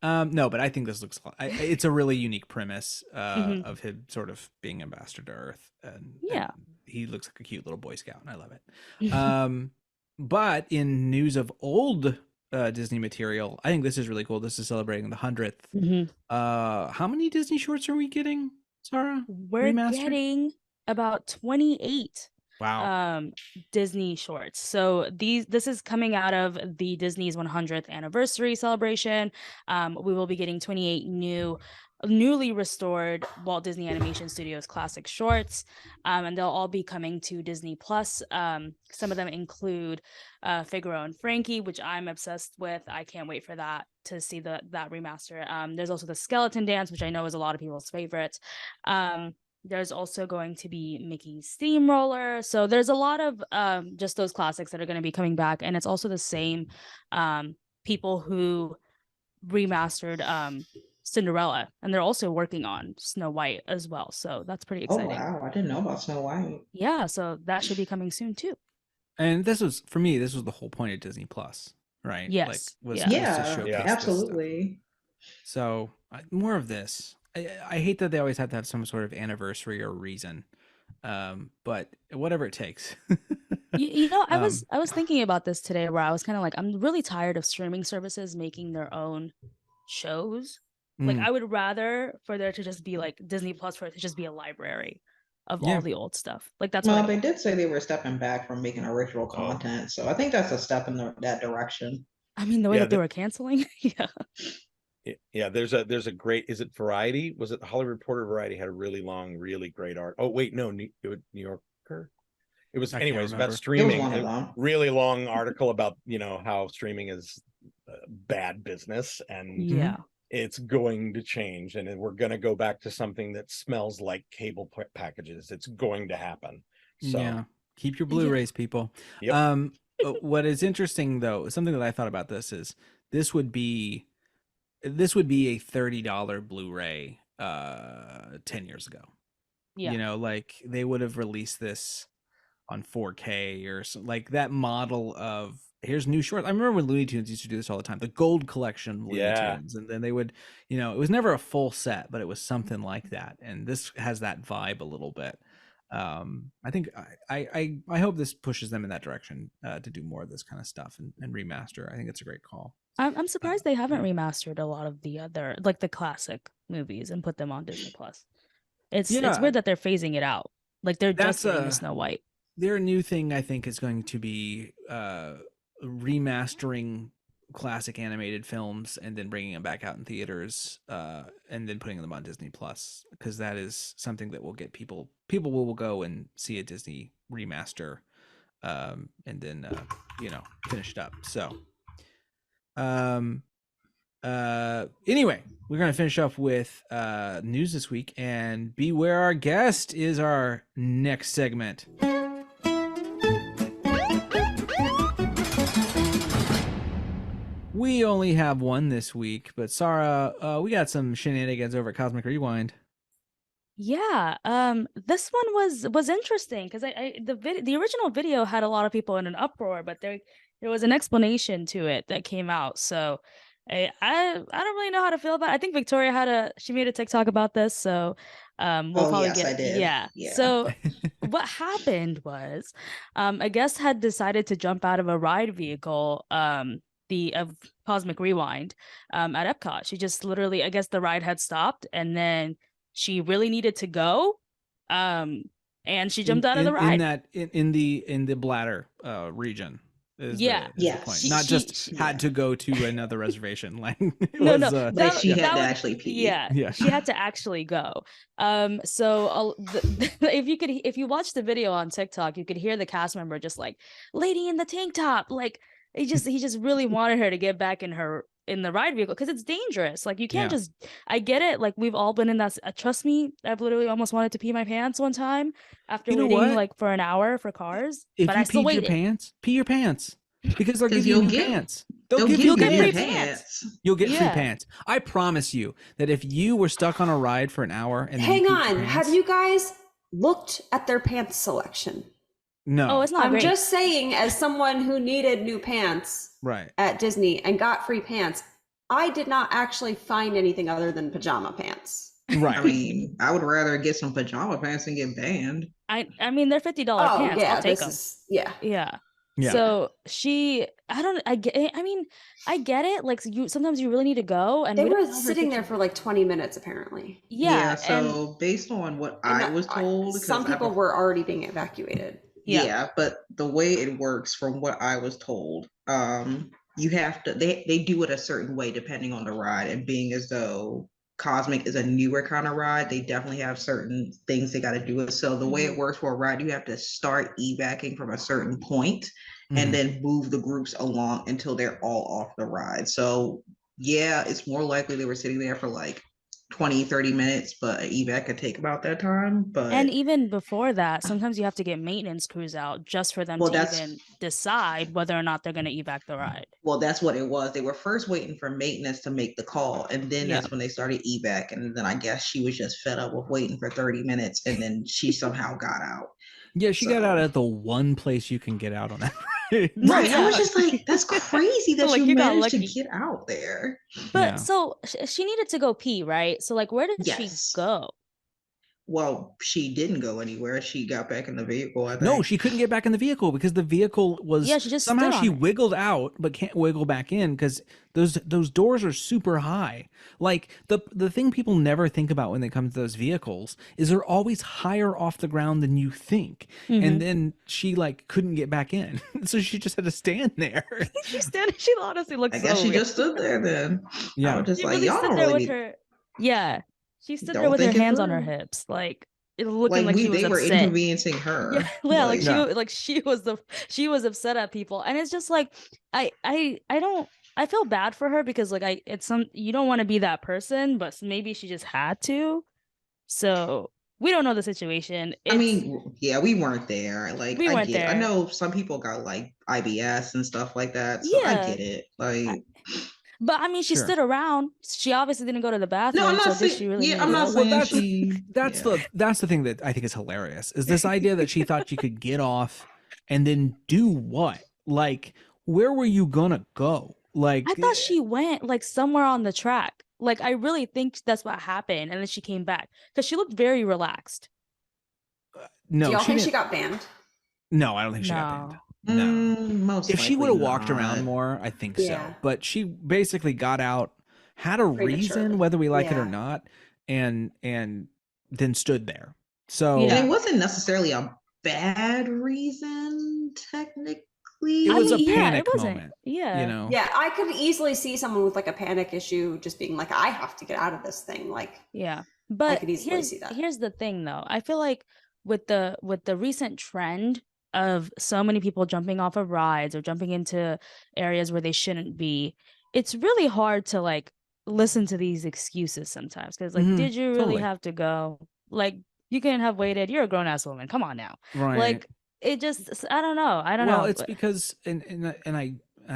No, but I think this looks. It's a really unique premise Hmm. of him sort of being ambassador to Earth, and Yeah. he looks like a cute little Boy Scout, and I love it. But in news of old Disney material, I think this is really cool. This is celebrating the 100th. Hmm. How many Disney shorts are we getting, Sarah? We're Remastered? getting about 28 Wow. um Disney shorts. So this is coming out of the Disney's 100th anniversary celebration. We will be getting 28 newly restored Walt Disney Animation Studios classic shorts, and they'll all be coming to Disney Plus. Some of them include Figaro and Frankie, which I'm obsessed with. I can't wait for that to see that remaster. There's also the Skeleton Dance, which I know is a lot of people's favorite. There's also going to be Mickey's Steamroller. So there's a lot of just those classics that are going to be coming back, and it's also the same people who remastered Cinderella, and they're also working on Snow White as well. So that's pretty Oh exciting. wow, I didn't know about Snow White. Yeah, so that should be coming soon too. And this was for me. This was the whole point of Disney Plus, right? Like, Yes. was Yeah. to Yeah, showcase Yeah. this stuff. absolutely. So more of this. I hate that they always have to have some sort of anniversary or reason, but whatever it takes. You know, I was Um, I was thinking about this today where I was kind of like, I'm really tired of streaming services making their own shows. Like mm, I would rather for there to just be like Disney Plus, for it to just be a library of all yeah, the old stuff. Like that's what Well, I they want. did say they were stepping back from making original Oh, content, so I think that's a step in that direction. I mean, the way yeah. that they were canceling. Yeah. Yeah, there's a great, is it Variety? Was it the Hollywood Reporter? Variety had a really long, really great art. Oh wait, no, New Yorker. It was I can't anyways about remember. It was streaming. one of A them. really long article about how streaming is bad business and Yeah. it's going to change, and we're going to go back to something that smells like cable packages. It's going to happen. So Yeah. Keep your Yeah. Blu-rays, people. Yep. What is interesting though, something that I thought about is this would be this would be a $30 Blu-ray 10 years ago. Yeah. Like they would have released this on 4K or like that model of here's new shorts. I remember when Looney Tunes used to do this all the time, the gold collection of Looney Yeah. Tunes, and then they would, it was never a full set, but it was something like that. And this has that vibe a little bit. I think I hope this pushes them in that direction to do more of this kind of stuff and remaster. I think it's a great call. I'm surprised they haven't remastered a lot of the other like the classic movies and put them on Disney Plus. It's Yeah, weird that they're phasing it out. Like they're just that's getting the Snow White. their new thing. I think is going to be remastering classic animated films and then bringing them back out in theaters and then putting them on Disney Plus, because that is something that will get people will go and see a Disney remaster and then finish it up. So Um. Anyway, we're gonna finish up with news this week, and beware our guest is our next segment. We only have one this week, but Sarah, we got some shenanigans over at Cosmic Rewind. Yeah, this one was interesting because the original video had a lot of people in an uproar, but there was an explanation to it that came out. So I don't really know how to feel about it. I think Victoria she made a TikTok about this, so we'll Oh, probably yes, I get did. yeah. Yeah. So what happened was a guest had decided to jump out of a ride vehicle the of Cosmic Rewind at Epcot. She just literally, I guess the ride had stopped and then she really needed to go and she jumped out of the ride. In the bladder region is Yeah. the Yes. point. She- Not she- just she- had to go to another reservation. Like it No, was, no, But she had to was- actually pee. Yeah, Yeah. she had to actually go. So if you watch the video on TikTok, you could hear the cast member just like, "Lady in the tank top," like he just really wanted her to get back in the ride vehicle because it's dangerous. Like you can't Yeah. just. I get it. Like we've all been in that. Trust me, I've literally almost wanted to pee my pants one time after You know waiting what? like for an hour for cars, If but you I still peed your waited. pants, pee your pants. Because they'll 'Cause give you you'll new get- pants. They'll give give you you new free pants. pants. You'll get free Yeah. pants. I promise you that if you were stuck on a ride for an hour and then Hang you peed your on. pants, Have you guys looked at their pants selection? No. Oh, it's not I'm great. just saying, as someone who needed new pants right. at Disney and got free pants, I did not actually find anything other than pajama pants. Right. I mean, I would rather get some pajama pants than get banned. I mean they're $50 Oh pants. yeah, I'll take this them. is yeah. Yeah. Yeah. So I get it. Like sometimes you really need to go, and They we were don't know her sitting there situ- for like 20 minutes apparently. Yeah, and So based on what I was told, 'cause some I've people were already being evacuated. yeah. but the way it works from what I was told, you have to they do it a certain way depending on the ride, and being as though Cosmic is a newer kind of ride, they definitely have certain things they got to do it. So the way it works for a ride, you have to start evacing from a certain point Mhm. and then move the groups along until they're all off the ride. So yeah, it's more likely they were sitting there for like 20, 30 minutes, but an evac could take about that time. But And even before that, sometimes you have to get maintenance crews out just for them Well, to that's- even decide whether or not they're going to evac the ride. well, that's what it was. They were first waiting for maintenance to make the call, and then Yeah. that's when they started evac. And then I guess she was just fed up with waiting for 30 minutes, and then she somehow got out. Yeah, she got So- out at the one place you can get out on that ride. No, Right. I was yeah. just like, that's crazy that Like, you you got managed to lucky. get out there. But Yeah. so she needed to go pee, right? So like where did she Yes. go? Well, she didn't go anywhere. She got back in the vehicle, I think. No, she couldn't get back in the vehicle because the vehicle was Yeah, she just somehow stood on she it. wiggled out but can't wiggle back in because those doors are super high. Like the thing people never think about when they come to those vehicles is they're always higher off the ground than you think. Mhm. And then she like couldn't get back in. So she just had to stand there. She honestly looked I so guess she weird. just stood there then. Yeah. I was just She like, really y'all stood don't there really with need. her. Yeah, she stood there Don't with her think it hands on her through. hips, like it looking like Like she was they were upset. inconveniencing her. Yeah, like Yeah. she was upset at people, and it's just like I don't. I feel bad for her because like you don't want to be that person, but maybe she just had to. So we don't know the situation. I mean, yeah, we weren't there. Like, We I weren't get. I there. know some people got like IBS and stuff like that, so I Yeah. get it. Like, but I mean, she Sure. stood around. She obviously didn't go to the bathroom. no, I'm so not did saying. she really Yeah, need I'm to not go? Well, saying that's yeah. that's the thing that I think is hilarious is this idea that she thought she could get off and then do what? Like, where were you gonna go? Like, I thought she went like somewhere on the track. Like I really think that's what happened, and then she came back because she looked very relaxed. no, Do y'all think she didn't- got banned? No, I don't think she got banned. No. Most If she would likely have walked around not. more, I think Yeah. so. But she basically got out, had a reason, Prematurely. whether we like it or Yeah. not, and then stood there. So Yeah. And it wasn't necessarily a bad reason, technically. it was a yeah, panic it wasn't. moment. Yeah. You know? Yeah, I could easily see someone with like a panic issue just being like, I have to get out of this thing. Like, Yeah. But could easily see that. here's the thing though. I feel like with the recent trend of so many people jumping off of rides or jumping into areas where they shouldn't be, it's really hard to like listen to these excuses sometimes because like, did you really Totally. have to go? Like, you couldn't have waited. You're a grown ass woman. Come on now. Right. Like, it just, I don't know. I don't Well, know. it's because and I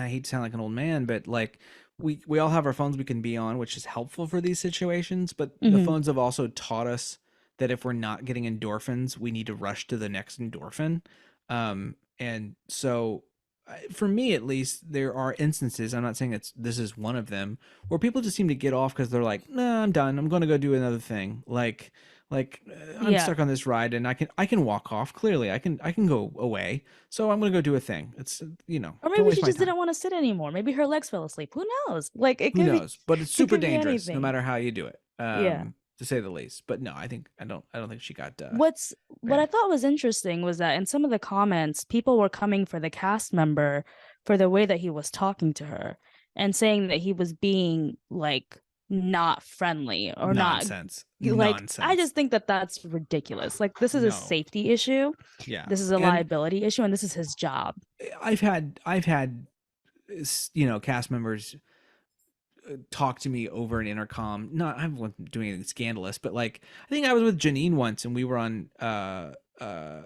hate to sound like an old man, but like we all have our phones we can be on, which is helpful for these situations, but the Mhm. phones have also taught us that if we're not getting endorphins, we need to rush to the next endorphin. And so for me at least, there are instances, I'm not saying this is one of them, where people just seem to get off because they're like, nah, I'm done. I'm going to go do another thing. I'm Yeah. stuck on this ride and I can walk off. Clearly, I can go away. So I'm gonna go do a thing. It's Or don't maybe waste she my just time. didn't want to sit anymore. Maybe her legs fell asleep. Who knows? Like, it Who could be, knows? But it's it super could be dangerous, no anything. matter how you do it. Yeah. To say the least. But no, I don't think she got What I ran. thought was interesting was that in some of the comments, people were coming for the cast member for the way that he was talking to her and saying that he was being like not friendly or not Nonsense. like, I Nonsense. just think that that's ridiculous. Like, this is a No. safety issue. Yeah. This is a And liability issue, and this is his job. I've had cast members talk to me over an intercom. Not I wasn't doing anything scandalous, but like I think I was with Janine once and we were on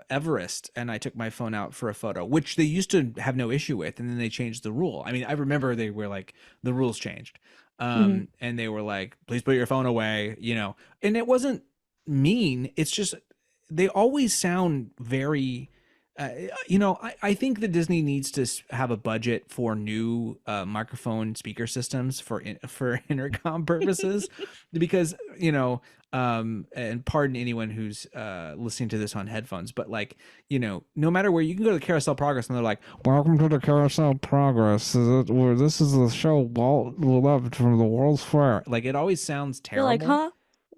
Everest and I took my phone out for a photo, which they used to have no issue with, and then they changed the rule. I mean, I remember they were like the rules changed. Mhm. And they were like, please put your phone away, And it wasn't mean. It's just they always sound very I think that Disney needs to have a budget for new microphone speaker systems for intercom purposes, because and pardon anyone who's listening to this on headphones, but like no matter where you can go to the Carousel Progress and they're like, "Welcome to the Carousel Progress. This is the show loved from the World's Fair." Like it always sounds You're like, terrible. huh?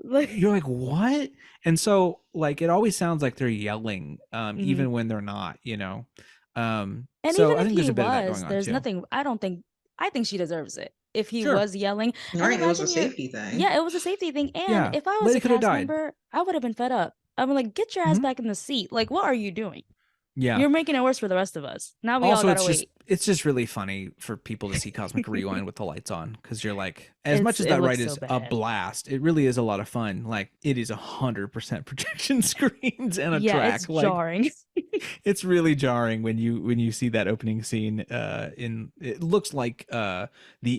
Like, You're like, what? And so like it always sounds like they're yelling, mhm. even when they're not. And So even I if think there's he a bit of that going was, on there's too. nothing, I think she deserves it. If he Sure. was yelling, and Right, it was a imagine you're, safety thing. yeah, it was a safety thing. And Yeah. if I was Lady a could have cast died. member, I would have been fed up. I'm like, get your ass Mhm. back in the seat. Like, what are you doing? Yeah. You're making it worse for the rest of us. Now we all Also, gotta wait. it's just really funny for people to see Cosmic Rewind with the lights on, because you're like, as much as It that ride looks so is a bad. blast, it really is a lot of fun. Like it is 100% projection screens and a Yeah, it's track. Like jarring. it's really jarring when you see that opening scene. In it looks like the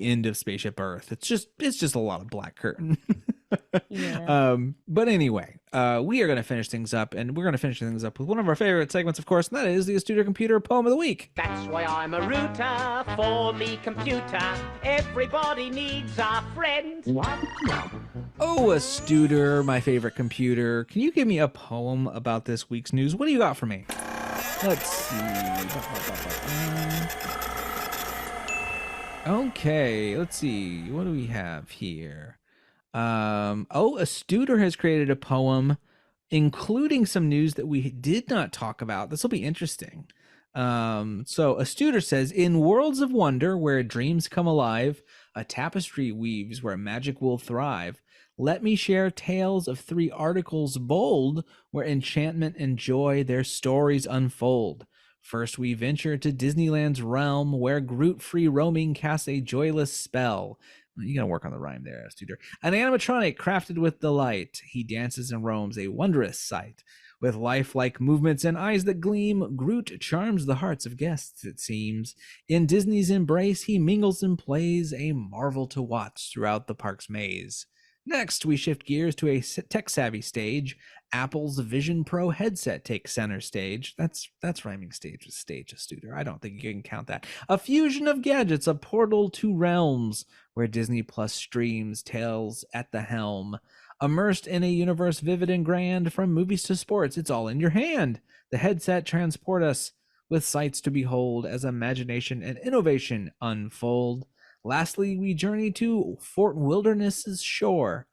end of Spaceship Earth. It's just a lot of black curtain. Yeah. But anyway, we are going to finish things up, and we're going to finish things up with one of our favorite segments, of course, and that is the Astute Computer Poem of the Week. That's why I'm a rooter for the computer. Everybody needs a friend. Oh, Astuter, my favorite computer. Can you give me a poem about this week's news? What do you got for me? Let's see. Okay, let's see. What do we have here? Astuter has created a poem including some news that we did not talk about. This will be interesting. So Astuter says, in worlds of wonder where dreams come alive, a tapestry weaves where magic will thrive. Let me share tales of 3 articles bold, where enchantment and joy their stories unfold. First we venture to Disneyland's realm, where Groot free roaming casts a joyless spell. You gotta work on the rhyme there, Studer. An animatronic crafted with delight, he dances and roams, a wondrous sight. With lifelike movements and eyes that gleam, Groot charms the hearts of guests, it seems. In Disney's embrace, he mingles and plays, a marvel to watch throughout the park's maze. Next, we shift gears to a tech-savvy stage. Apple's Vision Pro headset takes center stage. That's rhyming stage with stage, Studer. I don't think you can count that. A fusion of gadgets, a portal to realms where Disney Plus streams tales at the helm. Immersed in a universe vivid and grand, from movies to sports, it's all in your hand. The headset transport us with sights to behold as imagination and innovation unfold. Lastly, we journey to Fort Wilderness's shore.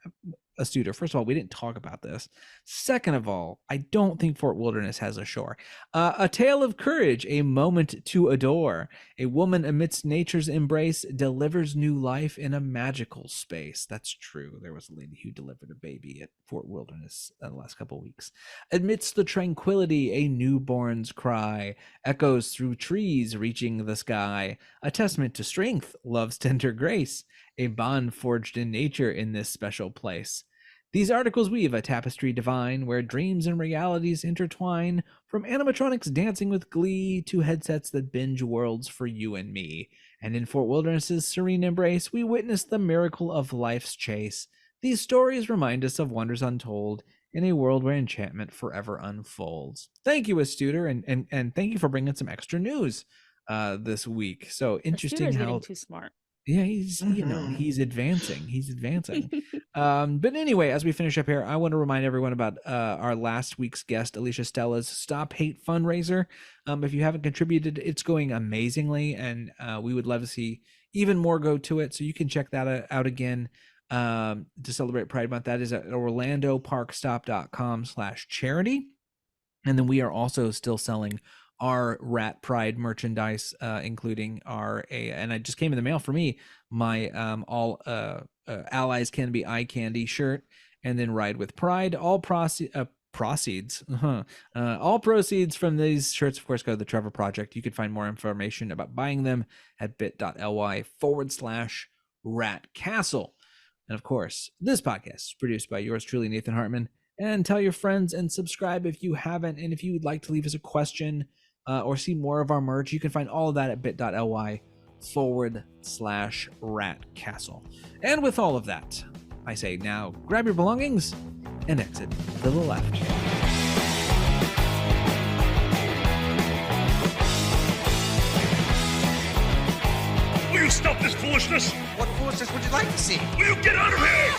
Astuta, first of all, we didn't talk about this. Second of all, I don't think Fort Wilderness has a shore. A tale of courage, a moment to adore. A woman amidst nature's embrace delivers new life in a magical space. That's true. There was a lady who delivered a baby at Fort Wilderness the last couple of weeks. Amidst the tranquility, a newborn's cry echoes through trees reaching the sky. A testament to strength, love's tender grace. A bond forged in nature in this special place. These articles weave a tapestry divine where dreams and realities intertwine, from animatronics dancing with glee to headsets that binge worlds for you and me. And in Fort Wilderness's serene embrace, we witness the miracle of life's chase. These stories remind us of wonders untold in a world where enchantment forever unfolds. Thank you, Astuter, and thank you for bringing some extra news this week. So interesting Astuter's how getting too smart. yeah, he's he's advancing. But anyway, as we finish up here, I want to remind everyone about our last week's guest, Alicia Stella's Stop Hate fundraiser. If you haven't contributed, it's going amazingly, and we would love to see even more go to it. So you can check that out again to celebrate Pride Month. That is at orlandoparkstop.com/charity. And then we are also still selling our Rat Pride merchandise, including and it just came in the mail for me, my all allies can be eye candy shirt, and then Ride with Pride. All proceeds all proceeds from these shirts, of course, go to the Trevor Project. You can find more information about buying them at bit.ly/ratcastle. And of course, this podcast is produced by yours truly, Nathan Hartman. And tell your friends and subscribe if you haven't. And if you would like to leave us a question or see more of our merch, you can find all of that at bit.ly/ratcastle. And with all of that, I say now grab your belongings and exit to the left. Will you stop this foolishness? What foolishness would you like to see? Will you get out of here?